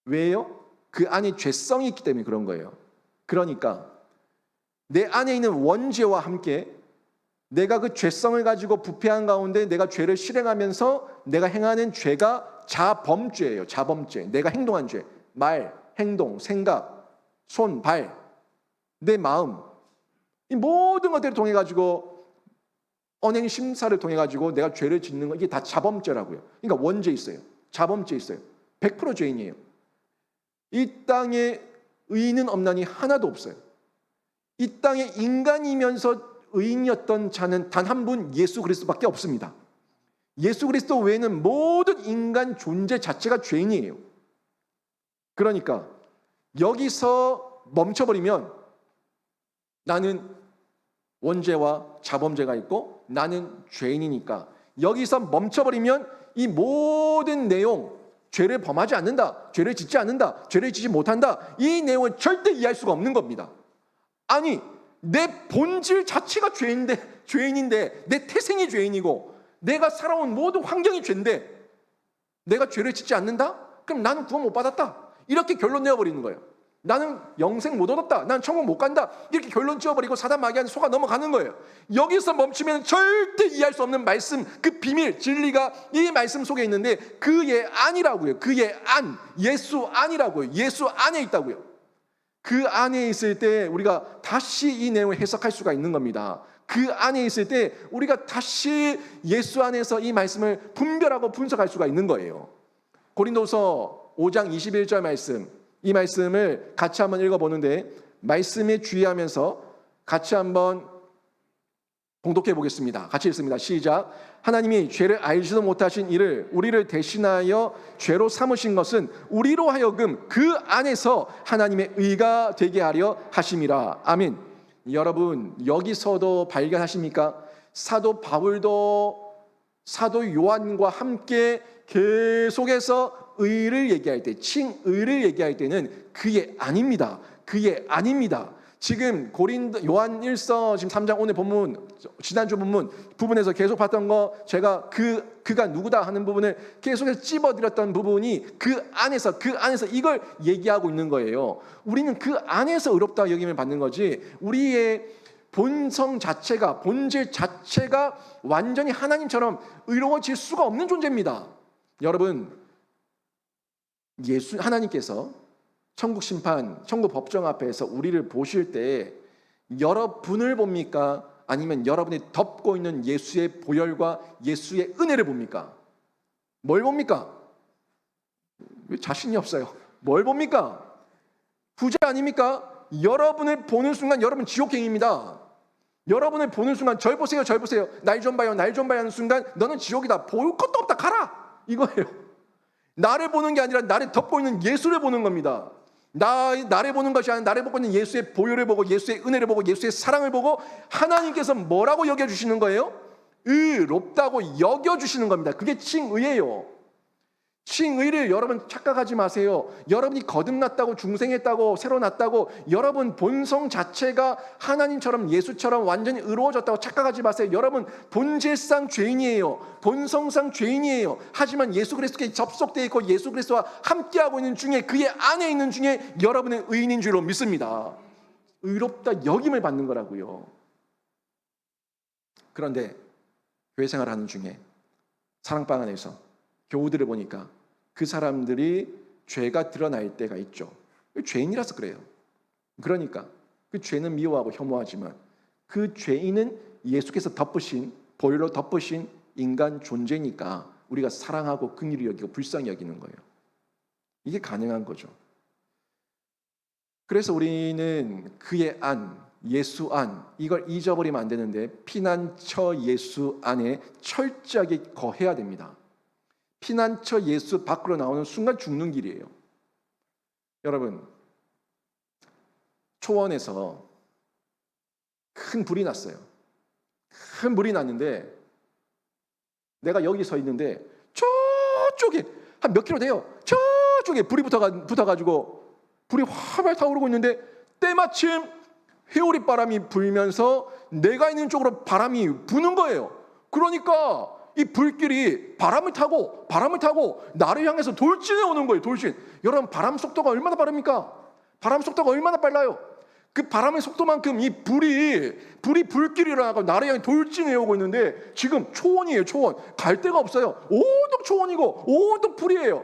왜요? 그 안에 죄성이 있기 때문에 그런 거예요. 그러니까 내 안에 있는 원죄와 함께 내가 그 죄성을 가지고 부패한 가운데 내가 죄를 실행하면서 내가 행하는 죄가 자범죄예요. 자범죄. 내가 행동한 죄. 말, 행동, 생각, 손, 발, 내 마음, 이 모든 것들을 통해 가지고 언행 심사를 통해 가지고 내가 죄를 짓는 거, 이게 다 자범죄라고요. 그러니까 원죄 있어요. 자범죄 있어요. 100% 죄인이에요. 이 땅에 의인은 없나니 하나도 없어요. 이 땅에 인간이면서 의인이었던 자는 단 한 분 예수 그리스도밖에 없습니다. 예수 그리스도 외에는 모든 인간 존재 자체가 죄인이에요. 그러니까 여기서 멈춰버리면 나는 원죄와 자범죄가 있고 나는 죄인이니까 여기서 멈춰버리면 이 모든 내용, 죄를 범하지 않는다, 죄를 짓지 않는다, 죄를 짓지 못한다, 이 내용을 절대 이해할 수가 없는 겁니다. 아니, 내 본질 자체가 죄인인데 내 태생이 죄인이고 내가 살아온 모든 환경이 죄인데 내가 죄를 짓지 않는다? 그럼 나는 구원 못 받았다. 이렇게 결론 내어버리는 거예요. 나는 영생 못 얻었다. 난 천국 못 간다. 이렇게 결론 지어버리고 사단 마귀한테 속아 넘어가는 거예요. 여기서 멈추면 절대 이해할 수 없는 말씀, 그 비밀, 진리가 이 말씀 속에 있는데 그의 안이라고요. 그의 안, 예수 안이라고요. 예수 안에 있다고요. 그 안에 있을 때 우리가 다시 이 내용을 해석할 수가 있는 겁니다. 그 안에 있을 때 우리가 다시 예수 안에서 이 말씀을 분별하고 분석할 수가 있는 거예요. 고린도서 5장 21절 말씀, 이 말씀을 같이 한번 읽어보는데 말씀에 주의하면서 같이 한번 봉독해 보겠습니다. 같이 읽습니다. 시작. 하나님이 죄를 알지도 못하신 이를 우리를 대신하여 죄로 삼으신 것은 우리로 하여금 그 안에서 하나님의 의가 되게 하려 하심이라. 아멘. 여러분 여기서도 발견하십니까? 사도 바울도 사도 요한과 함께 계속해서 의를 얘기할 때, 칭의를 얘기할 때는 그게 아닙니다. 그게 아닙니다. 지금 요한 1서 지금 3장 오늘 본문, 지난주 본문 부분에서 계속 봤던 거 제가 그가 누구다 하는 부분을 계속해서 찝어드렸던 부분이 그 안에서 이걸 얘기하고 있는 거예요. 우리는 그 안에서 의롭다 여김을 받는 거지 우리의 본성 자체가, 본질 자체가 완전히 하나님처럼 의로워질 수가 없는 존재입니다. 여러분, 하나님께서 천국 심판, 천국 법정 앞에서 우리를 보실 때 여러분을 봅니까? 아니면 여러분이 덮고 있는 예수의 보혈과 예수의 은혜를 봅니까? 뭘 봅니까? 왜 자신이 없어요? 뭘 봅니까? 부자 아닙니까? 여러분을 보는 순간 여러분 지옥행입니다. 여러분을 보는 순간 절 보세요, 절 보세요. 날 좀 봐요, 날 좀 봐요 하는 순간 너는 지옥이다. 볼 것도 없다. 가라. 이거예요. 나를 보는 게 아니라 나를 덮고 있는 예수를 보는 겁니다. 나를 보는 것이 아니라 나를 보고 있는 예수의 보혈을 보고 예수의 은혜를 보고 예수의 사랑을 보고 하나님께서 뭐라고 여겨주시는 거예요? 의롭다고 여겨주시는 겁니다. 그게 칭의예요. 칭의를 여러분 착각하지 마세요. 여러분이 거듭났다고 중생했다고 새로 났다고 여러분 본성 자체가 하나님처럼 예수처럼 완전히 의로워졌다고 착각하지 마세요. 여러분 본질상 죄인이에요. 본성상 죄인이에요. 하지만 예수 그리스도께 접속되어 있고 예수 그리스도와 함께하고 있는 중에 그의 안에 있는 중에 여러분은 의인인 줄로 믿습니다. 의롭다 여김을 받는 거라고요. 그런데 교회 생활하는 중에 사랑방 안에서 교우들을 보니까 그 사람들이 죄가 드러날 때가 있죠. 죄인이라서 그래요. 그러니까 그 죄는 미워하고 혐오하지만 그 죄인은 예수께서 덮으신, 보혈로 덮으신 인간 존재니까 우리가 사랑하고 긍휼히 여기고 불쌍히 여기는 거예요. 이게 가능한 거죠. 그래서 우리는 그의 안, 예수 안, 이걸 잊어버리면 안 되는데 피난처 예수 안에 철저하게 거해야 됩니다. 피난처 예수 밖으로 나오는 순간 죽는 길이에요. 여러분, 초원에서 큰 불이 났어요. 큰 불이 났는데 내가 여기 서 있는데 저쪽에 한 몇 킬로 돼요. 저쪽에 불이 붙어가지고 불이 활발 타오르고 있는데 때마침 회오리 바람이 불면서 내가 있는 쪽으로 바람이 부는 거예요. 그러니까 이 불길이 바람을 타고 나를 향해서 돌진해 오는 거예요. 돌진. 여러분 바람 속도가 얼마나 빠릅니까? 바람 속도가 얼마나 빨라요? 그 바람의 속도만큼 이 불이 불길이 일어나고 나를 향해 돌진해 오고 있는데 지금 초원이에요. 초원. 갈 데가 없어요. 온통 초원이고 온통 불이에요.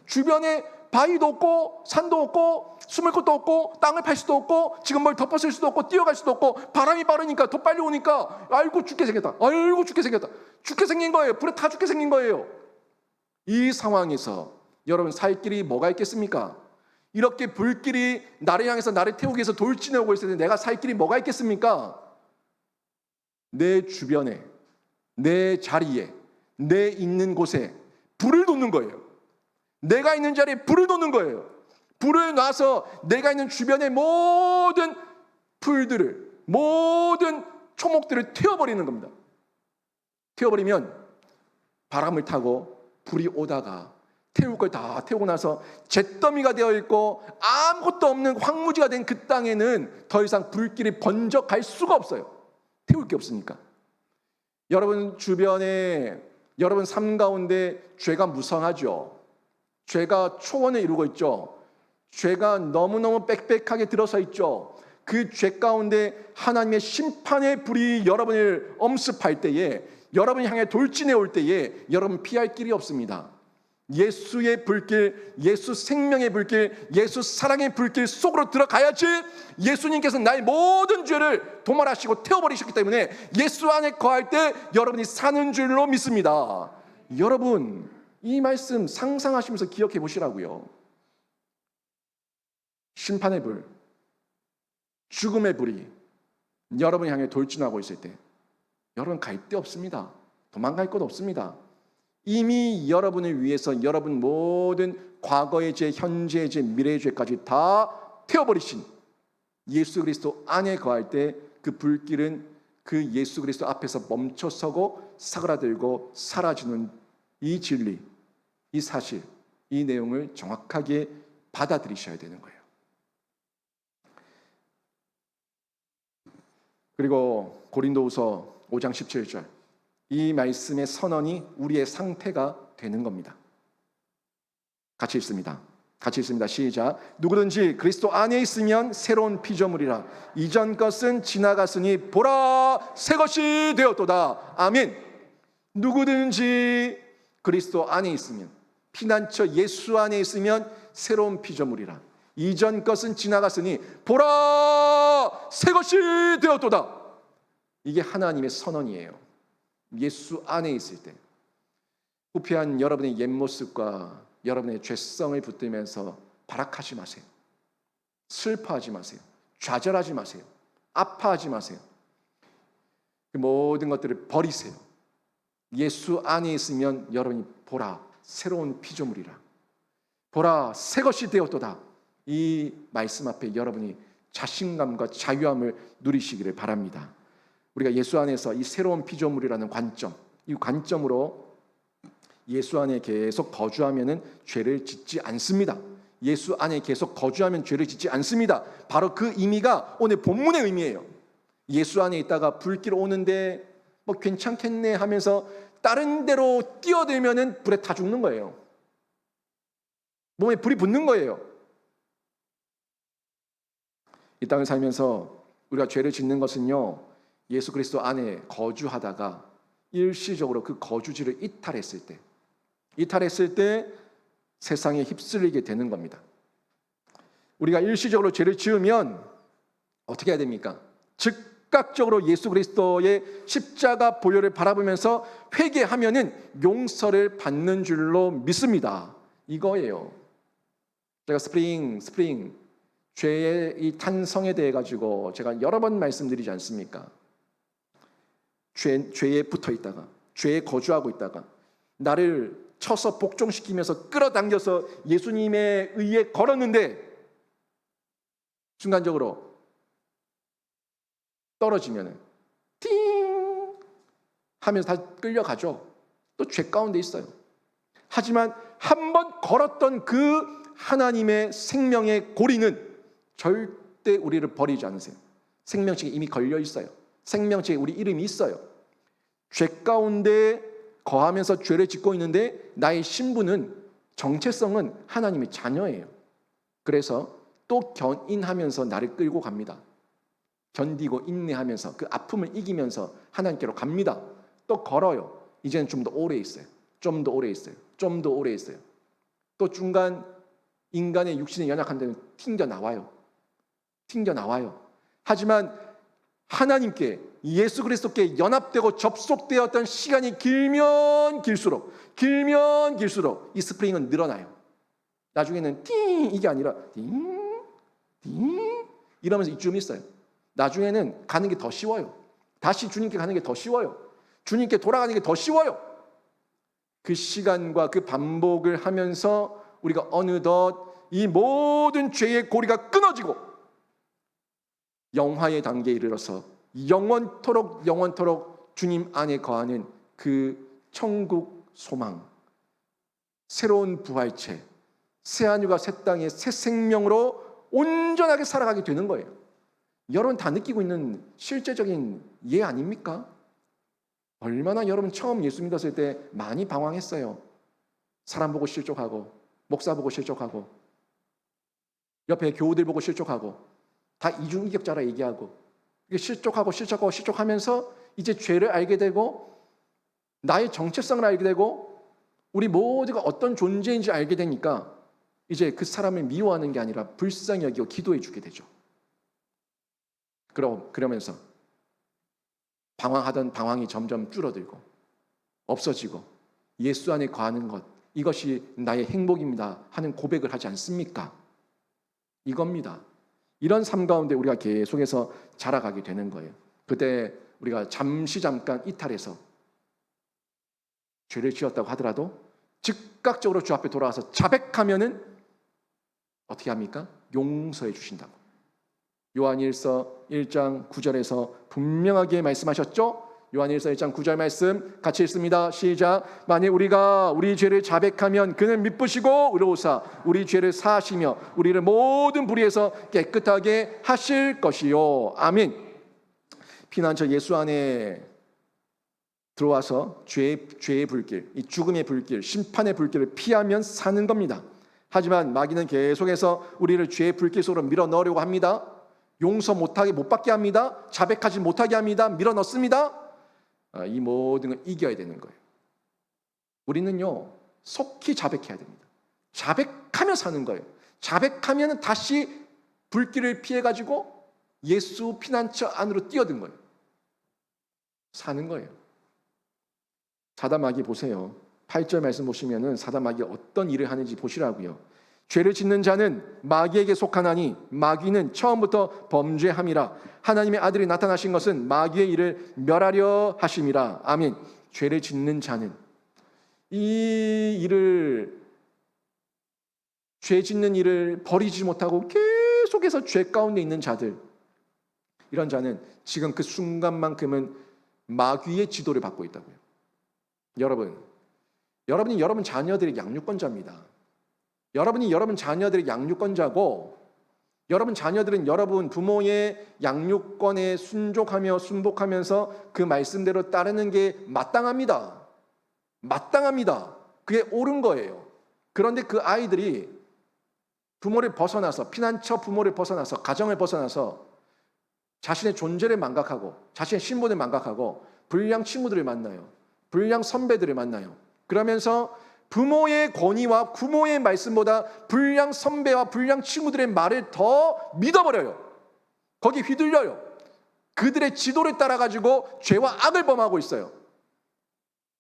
주변에 바위도 없고 산도 없고 숨을 곳도 없고 땅을 팔 수도 없고 지금 뭘 덮었을 수도 없고 뛰어갈 수도 없고 바람이 빠르니까 더 빨리 오니까 아이고 죽게 생겼다. 아이고 죽게 생겼다. 죽게 생긴 거예요. 불에 타 죽게 생긴 거예요. 이 상황에서 여러분 살 길이 뭐가 있겠습니까? 이렇게 불길이 나를 향해서 나를 태우기 위해서 돌진해 오고 있을 때 내가 살 길이 뭐가 있겠습니까? 내 주변에, 내 자리에, 내 있는 곳에 불을 돋는 거예요. 내가 있는 자리에 불을 돋는 거예요. 불을 놔서 내가 있는 주변의 모든 풀들을, 모든 초목들을 태워버리는 겁니다. 태워버리면 바람을 타고 불이 오다가 태울 걸 다 태우고 나서 잿더미가 되어 있고 아무것도 없는 황무지가 된 그 땅에는 더 이상 불길이 번져 갈 수가 없어요. 태울 게 없으니까. 여러분 주변에, 여러분 삶 가운데 죄가 무성하죠. 죄가 초원을 이루고 있죠. 죄가 너무너무 빽빽하게 들어서 있죠. 그 죄 가운데 하나님의 심판의 불이 여러분을 엄습할 때에, 여러분 향해 돌진해 올 때에 여러분 피할 길이 없습니다. 예수의 불길, 예수 생명의 불길, 예수 사랑의 불길 속으로 들어가야지. 예수님께서 나의 모든 죄를 도말하시고 태워버리셨기 때문에 예수 안에 거할 때 여러분이 사는 줄로 믿습니다. 여러분 이 말씀 상상하시면서 기억해 보시라고요. 심판의 불, 죽음의 불이 여러분 향해 돌진하고 있을 때 여러분 갈 데 없습니다. 도망갈 곳 없습니다. 이미 여러분을 위해서 여러분 모든 과거의 죄, 현재의 죄, 미래의 죄까지 다 태워버리신 예수 그리스도 안에 거할 때 그 불길은 그 예수 그리스도 앞에서 멈춰서고 사그라들고 사라지는 이 진리, 이 사실, 이 내용을 정확하게 받아들이셔야 되는 거예요. 그리고 고린도후서 5장 17절, 이 말씀의 선언이 우리의 상태가 되는 겁니다. 같이 읽습니다. 시작. 누구든지 그리스도 안에 있으면 새로운 피조물이라. 이전 것은 지나갔으니 보라 새 것이 되었도다. 아멘. 누구든지 그리스도 안에 있으면, 피난처 예수 안에 있으면 새로운 피조물이라. 이전 것은 지나갔으니 보라 새 것이 되었도다. 이게 하나님의 선언이에요. 예수 안에 있을 때 후패한 여러분의 옛 모습과 여러분의 죄성을 붙들면서 발악하지 마세요. 슬퍼하지 마세요. 좌절하지 마세요. 아파하지 마세요. 그 모든 것들을 버리세요. 예수 안에 있으면 여러분이 보라 새로운 피조물이라. 보라 새 것이 되었도다. 이 말씀 앞에 여러분이 자신감과 자유함을 누리시기를 바랍니다. 우리가 예수 안에서 이 새로운 피조물이라는 관점, 이 관점으로 예수 안에 계속 거주하면은 죄를 짓지 않습니다. 예수 안에 계속 거주하면 죄를 짓지 않습니다. 바로 그 의미가 오늘 본문의 의미예요. 예수 안에 있다가 불길 오는데 뭐 괜찮겠네 하면서 다른 데로 뛰어들면은 불에 타 죽는 거예요. 몸에 불이 붙는 거예요. 이 땅을 살면서 우리가 죄를 짓는 것은요, 예수 그리스도 안에 거주하다가 일시적으로 그 거주지를 이탈했을 때 세상에 휩쓸리게 되는 겁니다. 우리가 일시적으로 죄를 지으면 어떻게 해야 됩니까? 즉각적으로 예수 그리스도의 십자가 보혈을 바라보면서 회개하면은 용서를 받는 줄로 믿습니다. 이거예요. 제가 스프링 죄의 이 탄성에 대해 가지고 제가 여러 번 말씀드리지 않습니까? 죄에 붙어 있다가, 죄에 거주하고 있다가 나를 쳐서 복종시키면서 끌어당겨서 예수님의 의에 걸었는데 순간적으로 떨어지면은 띵 하면서 다 끌려가죠. 또 죄 가운데 있어요. 하지만 한 번 걸었던 그 하나님의 생명의 고리는 절대 우리를 버리지 않으세요. 생명책에 이미 걸려 있어요. 생명책에 우리 이름이 있어요. 죄 가운데 거하면서 죄를 짓고 있는데 나의 신분은, 정체성은 하나님의 자녀예요. 그래서 또 견인하면서 나를 끌고 갑니다. 견디고 인내하면서 그 아픔을 이기면서 하나님께로 갑니다. 또 걸어요. 이제는 좀 더 오래 있어요. 또 중간 인간의 육신의 연약한 데는 튕겨 나와요. 하지만 하나님께, 예수 그리스도께 연합되고 접속되었던 시간이 길면 길수록 이 스프링은 늘어나요. 나중에는 띵 이게 아니라 띵 이러면서 이쯤 있어요. 나중에는 가는 게 더 쉬워요. 다시 주님께 가는 게 더 쉬워요. 주님께 돌아가는 게 더 쉬워요. 그 시간과 그 반복을 하면서 우리가 어느덧 이 모든 죄의 고리가 끊어지고 영화의 단계에 이르러서 영원토록 주님 안에 거하는 그 천국 소망, 새로운 부활체, 새하늘과 새 땅의 새 생명으로 온전하게 살아가게 되는 거예요. 여러분 다 느끼고 있는 실제적인 예 아닙니까? 얼마나 여러분 처음 예수 믿었을 때 많이 방황했어요. 사람 보고 실족하고, 목사 보고 실족하고, 옆에 교우들 보고 실족하고, 다 이중인격자라 얘기하고, 실족하면서 이제 죄를 알게 되고, 나의 정체성을 알게 되고, 우리 모두가 어떤 존재인지 알게 되니까 이제 그 사람을 미워하는 게 아니라 불쌍히 여기고 기도해 주게 되죠. 그러면서 방황하던 방황이 점점 줄어들고 없어지고 예수 안에 거하는 것, 이것이 나의 행복입니다 하는 고백을 하지 않습니까? 이겁니다. 이런 삶 가운데 우리가 계속해서 자라가게 되는 거예요. 그때 우리가 잠깐 이탈해서 죄를 지었다고 하더라도 즉각적으로 주 앞에 돌아와서 자백하면은 어떻게 합니까? 용서해 주신다고. 요한일서 1장 9절에서 분명하게 말씀하셨죠? 요한일서 1장 9절 말씀 같이 읽습니다. 시작. 만일 우리가 우리 죄를 자백하면 그는 미쁘시고 의로우사 우리 죄를 사하시며 우리를 모든 불의에서 깨끗하게 하실 것이요. 아멘. 피난처 예수 안에 들어와서 죄의 불길, 이 죽음의 불길, 심판의 불길을 피하면 사는 겁니다. 하지만 마귀는 계속해서 우리를 죄의 불길 속으로 밀어 넣으려고 합니다. 용서 못 받게 합니다. 자백하지 못하게 합니다. 밀어 넣습니다. 이 모든 걸 이겨야 되는 거예요. 우리는요, 속히 자백해야 됩니다. 자백하며 사는 거예요. 자백하면 다시 불길을 피해가지고 예수 피난처 안으로 뛰어든 거예요. 사는 거예요. 사단마귀 보세요. 8절 말씀 보시면은 사단마귀가 어떤 일을 하는지 보시라고요. 죄를 짓는 자는 마귀에게 속하나니 마귀는 처음부터 범죄함이라. 하나님의 아들이 나타나신 것은 마귀의 일을 멸하려 하심이라. 아멘. 죄를 짓는 자는, 죄 짓는 일을 버리지 못하고 계속해서 죄 가운데 있는 자들, 이런 자는 지금 그 순간만큼은 마귀의 지도를 받고 있다고요. 여러분이 여러분 자녀들의 양육권자입니다. 여러분이 여러분 자녀들의 양육권자고, 여러분 자녀들은 여러분 부모의 양육권에 순복하면서 그 말씀대로 따르는 게 마땅합니다. 마땅합니다. 그게 옳은 거예요. 그런데 그 아이들이 부모를 벗어나서, 피난처 부모를 벗어나서, 가정을 벗어나서 자신의 존재를 망각하고 자신의 신분을 망각하고 불량 친구들을 만나요. 불량 선배들을 만나요. 그러면서 부모의 권위와 부모의 말씀보다 불량 선배와 불량 친구들의 말을 더 믿어버려요. 거기 휘둘려요. 그들의 지도를 따라가지고 죄와 악을 범하고 있어요.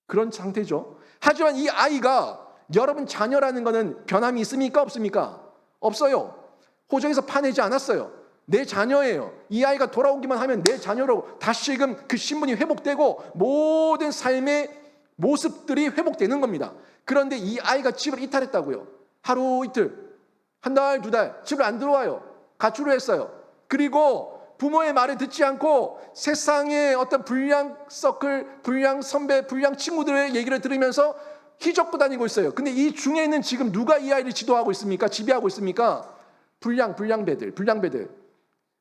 그런 상태죠. 하지만 이 아이가 여러분 자녀라는 것은 변함이 있습니까? 없습니까? 없어요. 호적에서 파내지 않았어요. 내 자녀예요. 이 아이가 돌아오기만 하면 내 자녀로 다시금 그 신분이 회복되고 모든 삶의 모습들이 회복되는 겁니다. 그런데 이 아이가 집을 이탈했다고요. 하루 이틀, 한 달, 두 달 집을 안 들어와요. 가출을 했어요. 그리고 부모의 말을 듣지 않고 세상의 어떤 불량 서클, 불량 선배, 불량 친구들의 얘기를 들으면서 휘젓고 다니고 있어요. 근데 이 중에는 지금 누가 이 아이를 지도하고 있습니까? 지배하고 있습니까? 불량배들.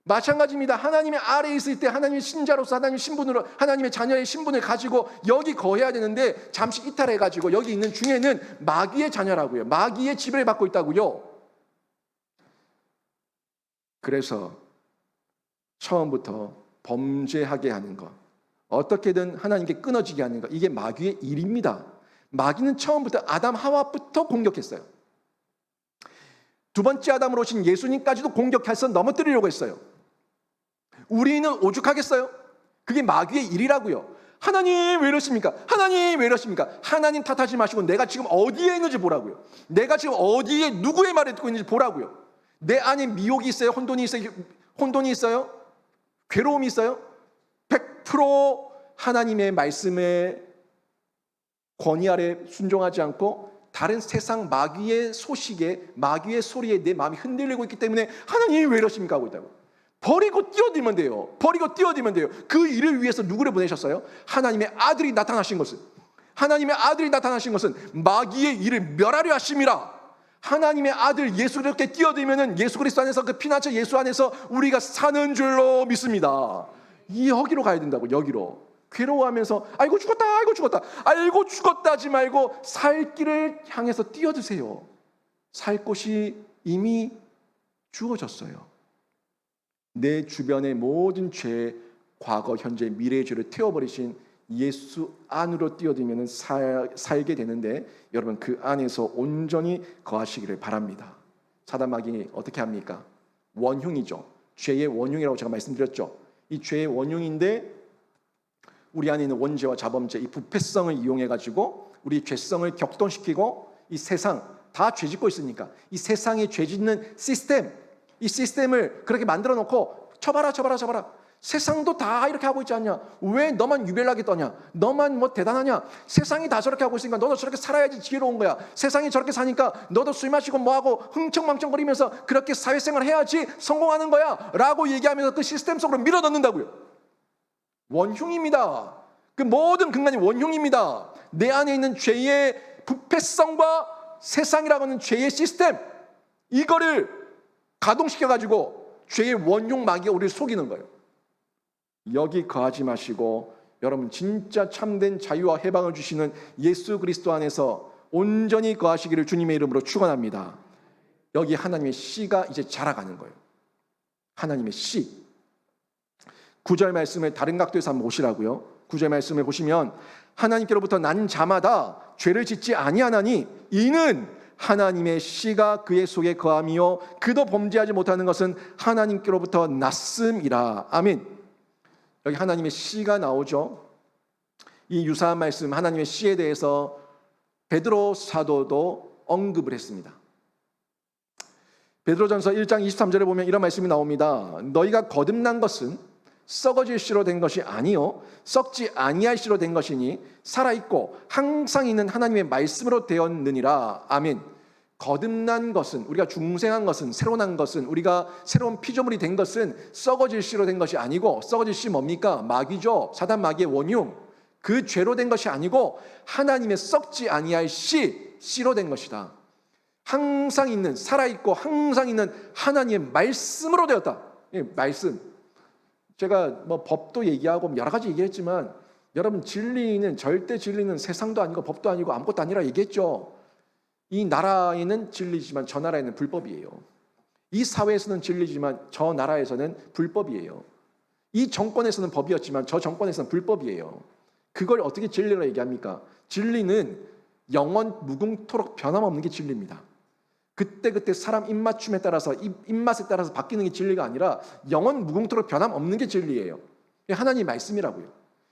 마찬가지입니다. 하나님의 아래에 있을 때 하나님의 신자로서 하나님의 신분으로 하나님의 자녀의 신분을 가지고 여기 거해야 되는데 잠시 이탈해가지고 여기 있는 중에는 마귀의 자녀라고요. 마귀의 지배를 받고 있다고요. 그래서 처음부터 범죄하게 하는 것, 어떻게든 하나님께 끊어지게 하는 것, 이게 마귀의 일입니다. 마귀는 처음부터 아담 하와부터 공격했어요. 두 번째 아담으로 오신 예수님까지도 공격해서 넘어뜨리려고 했어요. 우리는 오죽하겠어요? 그게 마귀의 일이라고요. 하나님 왜 이러십니까? 하나님 왜 이러십니까? 하나님 탓하지 마시고 내가 지금 어디에 있는지 보라고요. 내가 지금 어디에 누구의 말을 듣고 있는지 보라고요. 내 안에 미혹이 있어요? 혼돈이 있어요? 괴로움이 있어요? 100% 하나님의 말씀에 권위 아래 순종하지 않고 다른 세상 마귀의 소식에, 마귀의 소리에 내 마음이 흔들리고 있기 때문에 하나님이 왜 이러십니까 하고 있다고. 버리고 뛰어들면 돼요. 버리고 뛰어들면 돼요. 그 일을 위해서 누구를 보내셨어요? 하나님의 아들이 나타나신 것은, 하나님의 아들이 나타나신 것은 마귀의 일을 멸하려 하심이라. 하나님의 아들 예수 그렇게 뛰어들면은 예수 그리스도 안에서, 그 피난처 예수 안에서 우리가 사는 줄로 믿습니다. 여기로 가야 된다고. 여기로. 괴로워하면서 아이고 죽었다, 아이고 죽었다, 알고 죽었다 하지 말고 살 길을 향해서 뛰어드세요. 살 곳이 이미 주어졌어요. 내 주변의 모든 죄, 과거, 현재, 미래의 죄를 태워버리신 예수 안으로 뛰어들면 살게 되는데, 여러분 그 안에서 온전히 거하시기를 바랍니다. 사단마귀 어떻게 합니까? 원흉이죠. 죄의 원흉이라고 제가 말씀드렸죠. 이 죄의 원흉인데 우리 안에 있는 원죄와 자범죄, 이 부패성을 이용해가지고 우리 죄성을 격동시키고, 이 세상 다 죄짓고 있으니까 이 세상에 죄짓는 시스템, 이 시스템을 그렇게 만들어 놓고 쳐봐라 쳐봐라 쳐봐라, 세상도 다 이렇게 하고 있지 않냐, 왜 너만 유별나게 떠냐, 너만 뭐 대단하냐, 세상이 다 저렇게 하고 있으니까 너도 저렇게 살아야지 지혜로운 거야, 세상이 저렇게 사니까 너도 술 마시고 뭐하고 흥청망청거리면서 그렇게 사회생활 해야지 성공하는 거야 라고 얘기하면서 그 시스템 속으로 밀어넣는다고요. 원흉입니다. 그 모든 근간이 원흉입니다. 내 안에 있는 죄의 부패성과 세상이라고 하는 죄의 시스템, 이거를 가동시켜가지고 죄의 원흉 마귀가 우리를 속이는 거예요. 여기 거하지 마시고 여러분 진짜 참된 자유와 해방을 주시는 예수 그리스도 안에서 온전히 거하시기를 주님의 이름으로 축원합니다. 여기 하나님의 씨가 이제 자라가는 거예요. 하나님의 씨. 9절 말씀을 다른 각도에서 한번 보시라고요. 9절 말씀을 보시면 하나님께로부터 난 자마다 죄를 짓지 아니하나니 이는 하나님의 씨가 그의 속에 거함이요 그도 범죄하지 못하는 것은 하나님께로부터 났음이라. 아멘. 여기 하나님의 씨가 나오죠. 이 유사한 말씀 하나님의 씨에 대해서 베드로 사도도 언급을 했습니다. 베드로전서 1장 23절에 보면 이런 말씀이 나옵니다. 너희가 거듭난 것은 썩어질 씨로 된 것이 아니요 썩지 아니할 씨로 된 것이니 살아있고 항상 있는 하나님의 말씀으로 되었느니라. 아멘. 거듭난 것은, 우리가 중생한 것은, 새로 난 것은, 우리가 새로운 피조물이 된 것은 썩어질 씨로 된 것이 아니고, 썩어질 씨 뭡니까? 마귀죠. 사단 마귀의 원흉. 그 죄로 된 것이 아니고 하나님의 썩지 아니할 씨로 된 것이다. 항상 있는, 살아있고 항상 있는 하나님의 말씀으로 되었다. 말씀. 제가 뭐 법도 얘기하고 여러 가지 얘기했지만 여러분 진리는, 절대 진리는 세상도 아니고 법도 아니고 아무것도 아니라 얘기했죠. 이 나라에는 진리지만 저 나라에는 불법이에요. 이 사회에서는 진리지만 저 나라에서는 불법이에요. 이 정권에서는 법이었지만 저 정권에서는 불법이에요. 그걸 어떻게 진리라고 얘기합니까? 진리는 영원 무궁토록 변함없는 게 진리입니다. 그때그때 사람 입맞춤에 따라서, 입맛에 따라서 바뀌는 게 진리가 아니라 영원 무궁토록 변함없는 게 진리예요. 하나님의 말씀이라고요.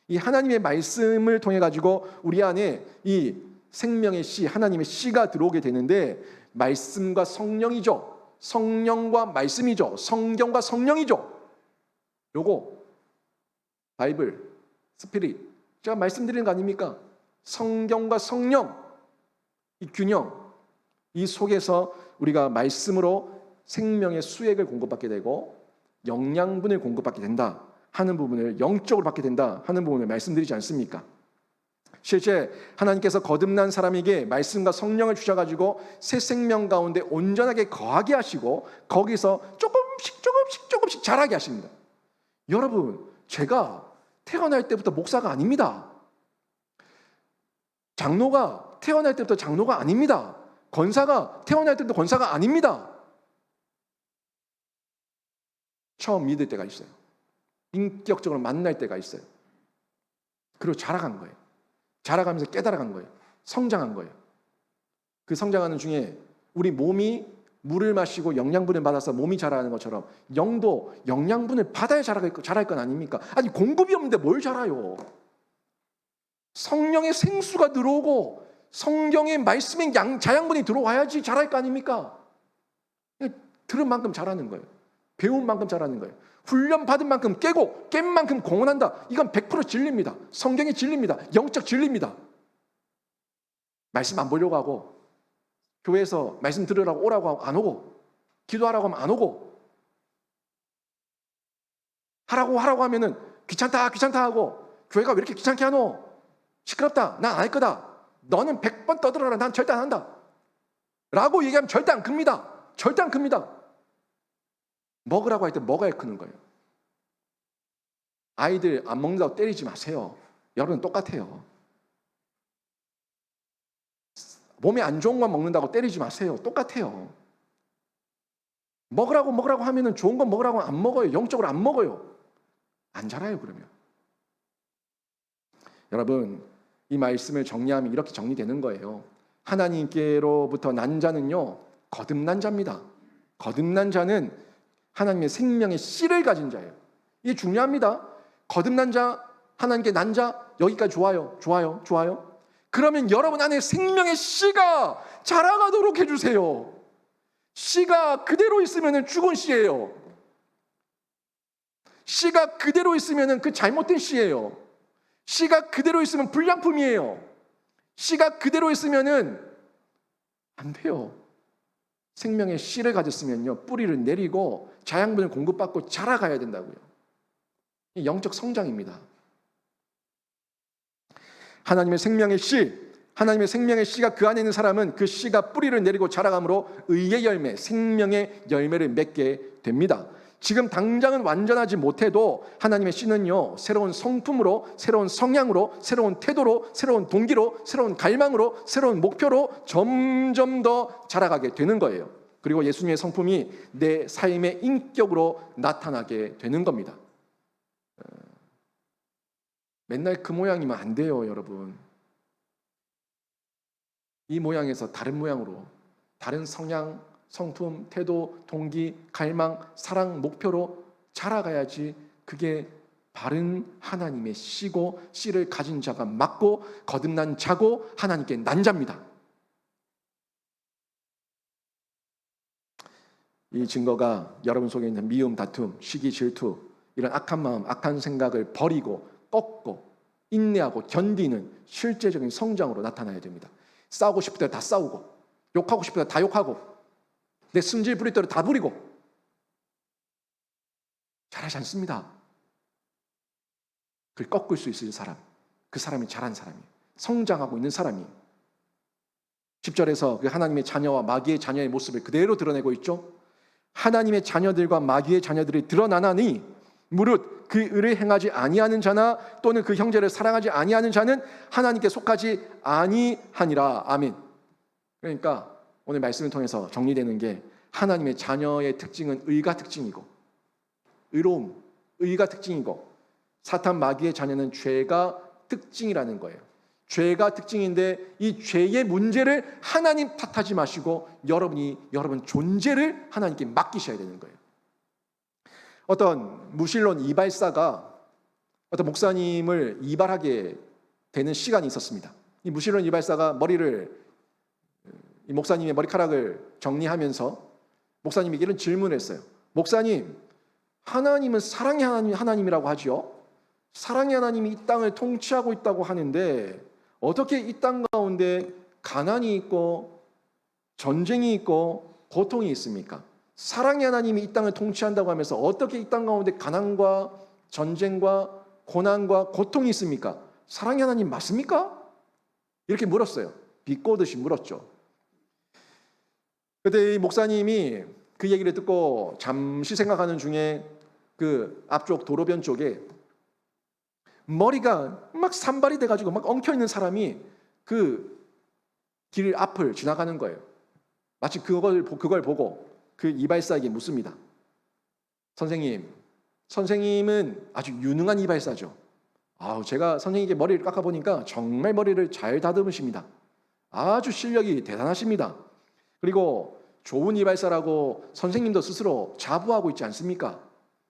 이 하나님의 말씀을 통해 가지고 우리 안에 이 생명의 씨, 하나님의 씨가 들어오게 되는데, 말씀과 성령이죠. 성령과 말씀이죠. 성경과 성령이죠. 요거 바이블, 스피릿, 제가 말씀드리는 거 아닙니까? 성경과 성령, 이 균형, 이 속에서 우리가 말씀으로 생명의 수액을 공급받게 되고 영양분을 공급받게 된다 하는 부분을, 영적으로 받게 된다 하는 부분을 말씀드리지 않습니까? 실제 하나님께서 거듭난 사람에게 말씀과 성령을 주셔가지고 새 생명 가운데 온전하게 거하게 하시고 거기서 조금씩 자라게 하십니다. 여러분, 제가 태어날 때부터 목사가 아닙니다. 장로가 태어날 때부터 장로가 아닙니다. 권사가 태어날 때부터 권사가 아닙니다. 처음 믿을 때가 있어요. 인격적으로 만날 때가 있어요. 그리고 자라간 거예요. 자라가면서 깨달아간 거예요. 성장한 거예요. 그 성장하는 중에 우리 몸이 물을 마시고 영양분을 받아서 몸이 자라는 것처럼 영도 영양분을 받아야 자랄 건 아닙니까? 아니, 공급이 없는데 뭘 자라요? 성령의 생수가 들어오고 성경의 말씀의 자양분이 들어와야지 자랄 거 아닙니까? 들은 만큼 자라는 거예요. 배운 만큼 잘하는 거예요. 훈련 받은 만큼 깨고 깬 만큼 공헌한다. 이건 100% 진리입니다. 성경의 진리입니다. 영적 진리입니다. 말씀 안 보려고 하고, 교회에서 말씀 들으라고 오라고 하고 안 오고, 기도하라고 하면 안 오고, 하라고 하면은 귀찮다 하고, 교회가 왜 이렇게 귀찮게 하노? 시끄럽다. 난 안 할 거다. 너는 100번 떠들어라. 난 절대 안 한다. 라고 얘기하면 절대 안 큽니다. 절대 안 큽니다. 먹으라고 할 때 먹어야 크는 거예요. 아이들 안 먹는다고 때리지 마세요. 여러분 똑같아요. 몸에 안 좋은 건 먹는다고 때리지 마세요. 똑같아요. 먹으라고 하면은 좋은 건 먹으라고 안 먹어요. 영적으로 안 먹어요. 안 자라요, 그러면. 여러분, 이 말씀을 정리하면 이렇게 정리되는 거예요. 하나님께로부터 난 자는요, 거듭난 자입니다. 거듭난 자는 하나님의 생명의 씨를 가진 자예요. 이게 중요합니다. 거듭난 자, 하나님께 난 자, 여기까지 좋아요. 그러면 여러분 안에 생명의 씨가 자라가도록 해주세요. 씨가 그대로 있으면 죽은 씨예요. 씨가 그대로 있으면 그 잘못된 씨예요. 씨가 그대로 있으면 불량품이에요. 씨가 그대로 있으면 안 돼요. 생명의 씨를 가졌으면요, 뿌리를 내리고 자양분을 공급받고 자라가야 된다고요. 영적 성장입니다. 하나님의 생명의 씨가 그 안에 있는 사람은 그 씨가 뿌리를 내리고 자라감으로 의의 열매, 생명의 열매를 맺게 됩니다. 지금 당장은 완전하지 못해도 하나님의 씨는요, 새로운 성품으로, 새로운 성향으로, 새로운 태도로, 새로운 동기로, 새로운 갈망으로, 새로운 목표로 점점 더 자라가게 되는 거예요. 그리고 예수님의 성품이 내 삶의 인격으로 나타나게 되는 겁니다. 맨날 그 모양이면 안 돼요, 여러분. 이 모양에서 다른 모양으로, 다른 성향, 성품, 태도, 동기, 갈망, 사랑, 목표로 자라가야지 그게 바른 하나님의 씨고, 씨를 가진 자가 맞고 거듭난 자고 하나님께 난 자입니다. 이 증거가 여러분 속에 있는 미움, 다툼, 시기, 질투, 이런 악한 마음, 악한 생각을 버리고 꺾고 인내하고 견디는 실제적인 성장으로 나타나야 됩니다. 싸우고 싶을 때 다 싸우고, 욕하고 싶을 때 다 욕하고, 내 승질 부릴 대로 다 부리고, 잘하지 않습니다. 그걸 꺾을 수 있을 사람, 그 사람이 잘한 사람이에요. 성장하고 있는 사람이에요. 10절에서 그 하나님의 자녀와 마귀의 자녀의 모습을 그대로 드러내고 있죠. 하나님의 자녀들과 마귀의 자녀들이 드러나나니 무릇 그 의를 행하지 아니하는 자나 또는 그 형제를 사랑하지 아니하는 자는 하나님께 속하지 아니하니라. 아멘. 그러니까 오늘 말씀을 통해서 정리되는 게, 하나님의 자녀의 특징은 의가 특징이고, 의로움, 의가 특징이고, 사탄 마귀의 자녀는 죄가 특징이라는 거예요. 죄가 특징인데 이 죄의 문제를 하나님 탓하지 마시고 여러분 존재를 하나님께 맡기셔야 되는 거예요. 어떤 무신론 이발사가 어떤 목사님을 이발하게 되는 시간이 있었습니다. 이 무신론 이발사가 이 목사님의 머리카락을 정리하면서 목사님에게 이런 질문을 했어요. 목사님, 하나님은 사랑의 하나님이라고 하죠. 사랑의 하나님이 이 땅을 통치하고 있다고 하는데 어떻게 이 땅 가운데 가난이 있고 전쟁이 있고 고통이 있습니까? 사랑의 하나님이 이 땅을 통치한다고 하면서 어떻게 이 땅 가운데 가난과 전쟁과 고난과 고통이 있습니까? 사랑의 하나님 맞습니까? 이렇게 물었어요. 비꼬듯이 물었죠. 그때 이 목사님이 그 얘기를 듣고 잠시 생각하는 중에 그 앞쪽 도로변 쪽에 머리가 막 산발이 돼가지고 막 엉켜있는 사람이 그 길 앞을 지나가는 거예요. 마치 그걸 보고 그 이발사에게 묻습니다. 선생님은 아주 유능한 이발사죠. 제가 선생님께 머리를 깎아보니까 정말 머리를 잘 다듬으십니다. 아주 실력이 대단하십니다. 그리고 좋은 이발사라고 선생님도 스스로 자부하고 있지 않습니까?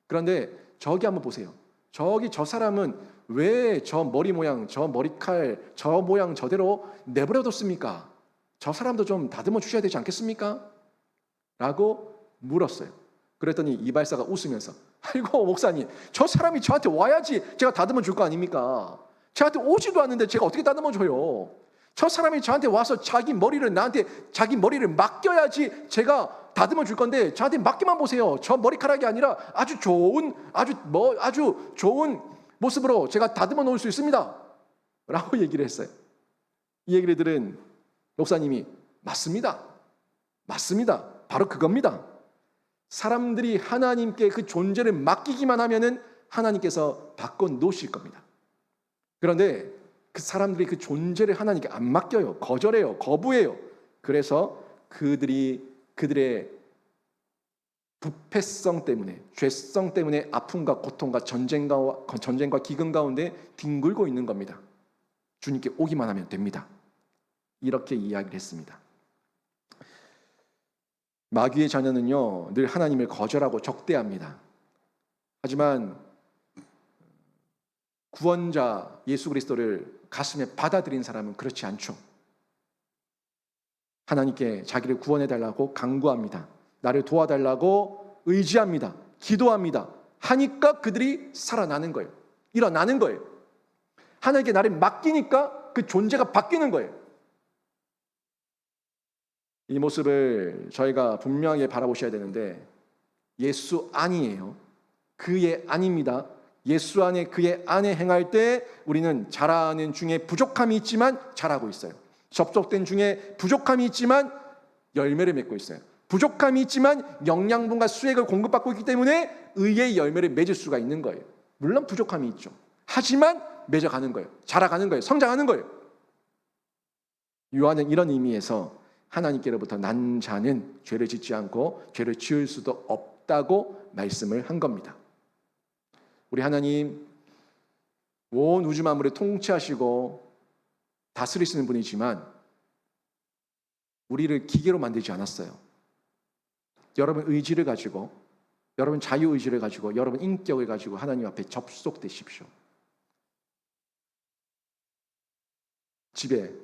그런데 저기 한번 보세요. 저 사람은 왜 저 머리 모양, 저 머리칼, 저 모양 저대로 내버려뒀습니까? 저 사람도 좀 다듬어 주셔야 되지 않겠습니까? 라고 물었어요. 그랬더니 이발사가 웃으면서 아이고 목사님, 저 사람이 저한테 와야지 제가 다듬어 줄 거 아닙니까? 저한테 오지도 않는데 제가 어떻게 다듬어 줘요? 저 사람이 저한테 와서 자기 머리를 맡겨야지 제가 다듬어 줄 건데 저한테 맡기만 보세요. 저 머리카락이 아니라 아주 좋은 모습으로 제가 다듬어 놓을 수 있습니다. 라고 얘기를 했어요. 이 얘기를 들은 목사님이 맞습니다. 바로 그겁니다. 사람들이 하나님께 그 존재를 맡기기만 하면은 하나님께서 바꿔 놓으실 겁니다. 그런데 그 사람들이 그 존재를 하나님께 안 맡겨요. 거절해요. 거부해요. 그래서 그들의 부패성 때문에, 죄성 때문에 아픔과 고통과 전쟁과 기근 가운데 뒹굴고 있는 겁니다. 주님께 오기만 하면 됩니다. 이렇게 이야기를 했습니다. 마귀의 자녀는요, 늘 하나님을 거절하고 적대합니다. 하지만 구원자 예수 그리스도를 가슴에 받아들인 사람은 그렇지 않죠. 하나님께 자기를 구원해달라고 간구합니다. 나를 도와달라고 의지합니다. 기도합니다. 하니까 그들이 살아나는 거예요. 일어나는 거예요. 하나님께 나를 맡기니까 그 존재가 바뀌는 거예요. 이 모습을 저희가 분명하게 바라보셔야 되는데, 예수 안이에요. 그의 안입니다. 예수 안에, 그의 안에 행할 때 우리는 자라는 중에 부족함이 있지만 자라고 있어요. 접속된 중에 부족함이 있지만 열매를 맺고 있어요. 부족함이 있지만 영양분과 수액을 공급받고 있기 때문에 의의 열매를 맺을 수가 있는 거예요. 물론 부족함이 있죠. 하지만 맺어가는 거예요. 자라가는 거예요. 성장하는 거예요. 요한은 이런 의미에서 하나님께로부터 난 자는 죄를 짓지 않고 죄를 지을 수도 없다고 말씀을 한 겁니다. 우리 하나님 온 우주 만물을 통치하시고 다스리시는 분이지만 우리를 기계로 만들지 않았어요. 여러분 의지를 가지고, 여러분 자유의지를 가지고, 여러분 인격을 가지고 하나님 앞에 접속되십시오. 집에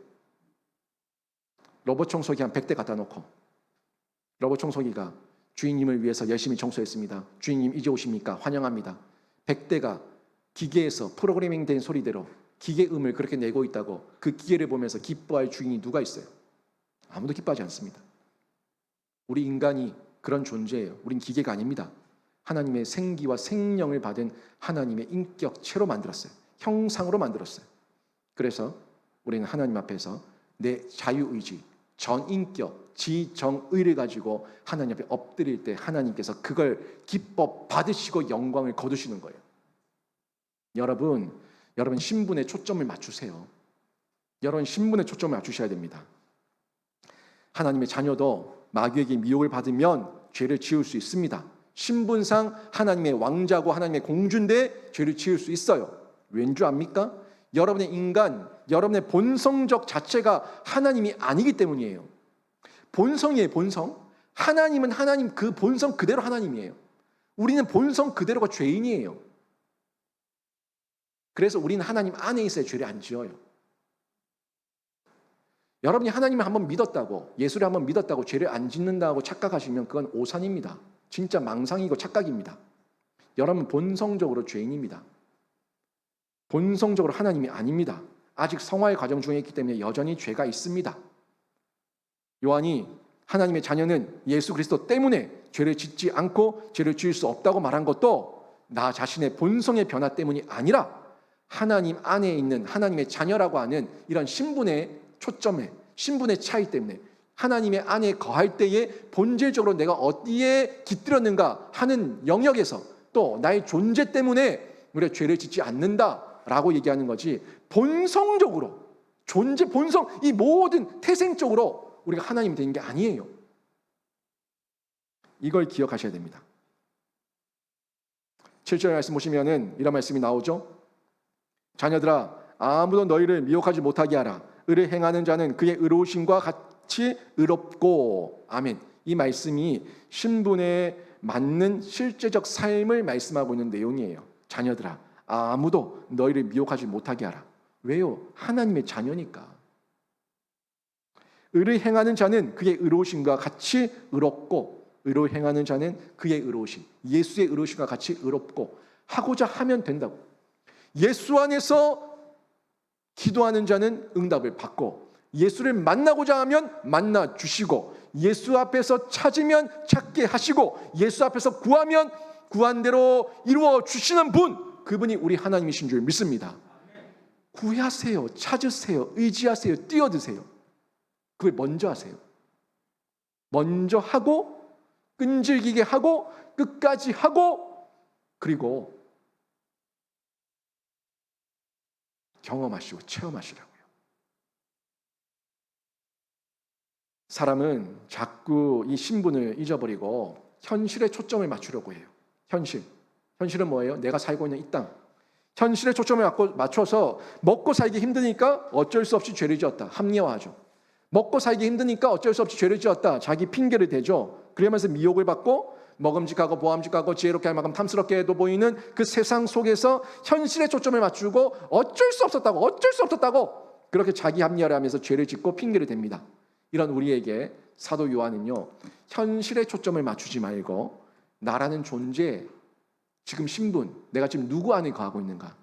로봇 청소기 한 100대 갖다 놓고 로봇 청소기가 주인님을 위해서 열심히 청소했습니다. 주인님 이제 오십니까? 환영합니다. 100대가 기계에서 프로그래밍 된 소리대로 기계 음을 그렇게 내고 있다고 그 기계를 보면서 기뻐할 주인이 누가 있어요? 아무도 기뻐하지 않습니다. 우리 인간이 그런 존재예요. 우린 기계가 아닙니다. 하나님의 생기와 생명을 받은 하나님의 인격체로 만들었어요. 형상으로 만들었어요. 그래서 우리는 하나님 앞에서 내 자유의지, 전인격, 지정의를 가지고 하나님 앞에 엎드릴 때 하나님께서 그걸 기뻐 받으시고 영광을 거두시는 거예요. 여러분 신분에 초점을 맞추세요. 여러분 신분에 초점을 맞추셔야 됩니다. 하나님의 자녀도 마귀에게 미혹을 받으면 죄를 지을 수 있습니다. 신분상 하나님의 왕자고 하나님의 공주인데 죄를 지을 수 있어요. 왠 줄 압니까? 여러분의 인간, 여러분의 본성적 자체가 하나님이 아니기 때문이에요. 본성이에요, 본성. 하나님은 하나님 그 본성 그대로 하나님이에요. 우리는 본성 그대로가 죄인이에요. 그래서 우리는 하나님 안에 있어야 죄를 안 지어요. 여러분이 하나님을 한번 믿었다고, 예수를 한번 믿었다고 죄를 안 짓는다고 착각하시면 그건 오산입니다. 진짜 망상이고 착각입니다. 여러분 본성적으로 죄인입니다. 본성적으로 하나님이 아닙니다. 아직 성화의 과정 중에 있기 때문에 여전히 죄가 있습니다. 요한이 하나님의 자녀는 예수 그리스도 때문에 죄를 짓지 않고 죄를 지을 수 없다고 말한 것도 나 자신의 본성의 변화 때문이 아니라 하나님 안에 있는 하나님의 자녀라고 하는 이런 신분의 초점에, 신분의 차이 때문에 하나님의 안에 거할 때에 본질적으로 내가 어디에 깃들었는가 하는 영역에서 또 나의 존재 때문에 우리가 죄를 짓지 않는다라고 얘기하는 거지, 본성적으로 존재 본성 이 모든 태생적으로 우리가 하나님이 되는 게 아니에요. 이걸 기억하셔야 됩니다. 7절 말씀 보시면은 이런 말씀이 나오죠. 자녀들아 아무도 너희를 미혹하지 못하게 하라. 의를 행하는 자는 그의 의로우심과 같이 의롭고. 아멘. 이 말씀이 신분에 맞는 실제적 삶을 말씀하고 있는 내용이에요. 자녀들아 아무도 너희를 미혹하지 못하게 하라. 왜요? 하나님의 자녀니까. 의를 행하는 자는 그의 의로우심과 같이 의롭고. 의로 행하는 자는 그의 의로우심, 예수의 의로우심과 같이 의롭고 하고자 하면 된다고. 예수 안에서 기도하는 자는 응답을 받고, 예수를 만나고자 하면 만나 주시고, 예수 앞에서 찾으면 찾게 하시고, 예수 앞에서 구하면 구한 대로 이루어 주시는 분, 그분이 우리 하나님이신 줄 믿습니다. 구하세요, 찾으세요, 의지하세요, 뛰어드세요. 그걸 먼저 하세요. 먼저 하고, 끈질기게 하고, 끝까지 하고, 그리고 경험하시고 체험하시라고요. 사람은 자꾸 이 신분을 잊어버리고 현실에 초점을 맞추려고 해요. 현실은 뭐예요? 내가 살고 있는 이 땅. 현실에 초점을 맞춰서 먹고 살기 힘드니까 어쩔 수 없이 죄를 지었다. 합리화하죠. 먹고 살기 힘드니까 어쩔 수 없이 죄를 지었다. 자기 핑계를 대죠. 그러면서 미혹을 받고 먹음직하고 보암직하고 지혜롭게 할 만큼 탐스럽게도 보이는 그 세상 속에서 현실에 초점을 맞추고 어쩔 수 없었다고 그렇게 자기 합리화를 하면서 죄를 짓고 핑계를 댑니다. 이런 우리에게 사도 요한은요, 현실에 초점을 맞추지 말고 나라는 존재, 지금 신분, 내가 지금 누구 안에 거하고 있는가,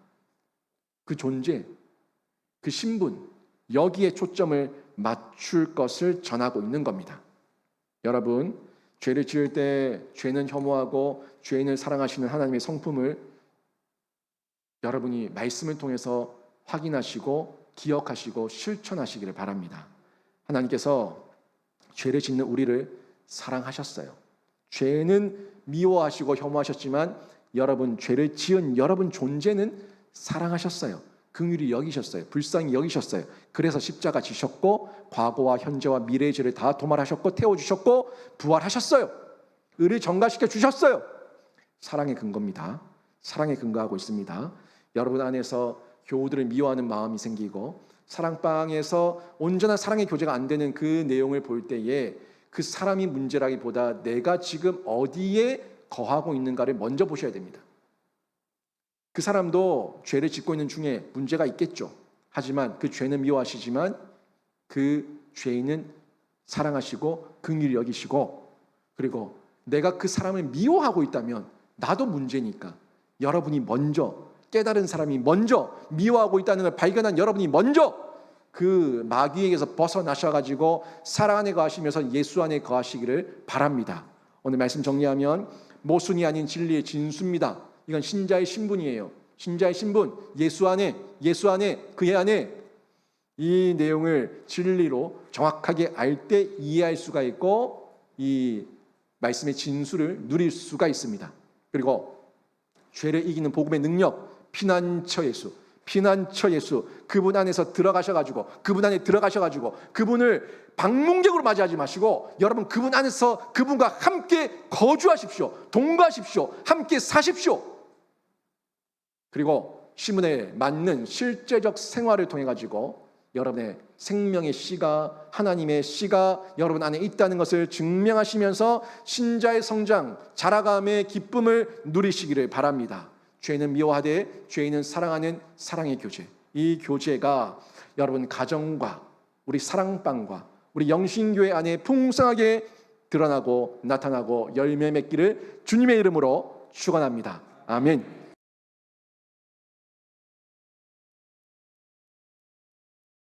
그 존재, 그 신분, 여기에 초점을 맞출 것을 전하고 있는 겁니다. 여러분, 죄를 지을 때 죄는 혐오하고 죄인을 사랑하시는 하나님의 성품을 여러분이 말씀을 통해서 확인하시고 기억하시고 실천하시기를 바랍니다. 하나님께서 죄를 짓는 우리를 사랑하셨어요. 죄는 미워하시고 혐오하셨지만 여러분, 죄를 지은 여러분 존재는 사랑하셨어요. 긍휼히 여기셨어요. 불쌍히 여기셨어요. 그래서 십자가 지셨고 과거와 현재와 미래의 죄를 다 도말하셨고 태워주셨고 부활하셨어요. 의를 전가시켜 주셨어요. 사랑의 근거입니다. 사랑에 근거하고 있습니다. 여러분 안에서 교우들을 미워하는 마음이 생기고 사랑방에서 온전한 사랑의 교제가 안 되는 그 내용을 볼 때에 그 사람이 문제라기보다 내가 지금 어디에 거하고 있는가를 먼저 보셔야 됩니다. 그 사람도 죄를 짓고 있는 중에 문제가 있겠죠. 하지만 그 죄는 미워하시지만 그 죄인은 사랑하시고 긍휼히 여기시고, 그리고 내가 그 사람을 미워하고 있다면 나도 문제니까 여러분이 먼저, 깨달은 사람이 먼저 미워하고 있다는 걸 발견한 여러분이 먼저 그 마귀에게서 벗어나셔가지고 사랑 안에 거하시면서 예수 안에 거하시기를 바랍니다. 오늘 말씀 정리하면 모순이 아닌 진리의 진수입니다. 이건 신자의 신분이에요. 신자의 신분, 예수 안에, 그의 안에, 이 내용을 진리로 정확하게 알 때 이해할 수가 있고 이 말씀의 진수를 누릴 수가 있습니다. 그리고 죄를 이기는 복음의 능력, 피난처 예수, 그분 안에서 들어가셔가지고 그분을 방문객으로 맞이하지 마시고 여러분 그분 안에서 그분과 함께 거주하십시오. 동거하십시오. 함께 사십시오. 그리고 신분에 맞는 실제적 생활을 통해 가지고 여러분의 생명의 씨가, 하나님의 씨가 여러분 안에 있다는 것을 증명하시면서 신자의 성장, 자라감의 기쁨을 누리시기를 바랍니다. 죄는 미워하되 죄인은 사랑하는 사랑의 교제, 이 교제가 여러분 가정과 우리 사랑방과 우리 영신교회 안에 풍성하게 드러나고 나타나고 열매 맺기를 주님의 이름으로 축원합니다. 아멘.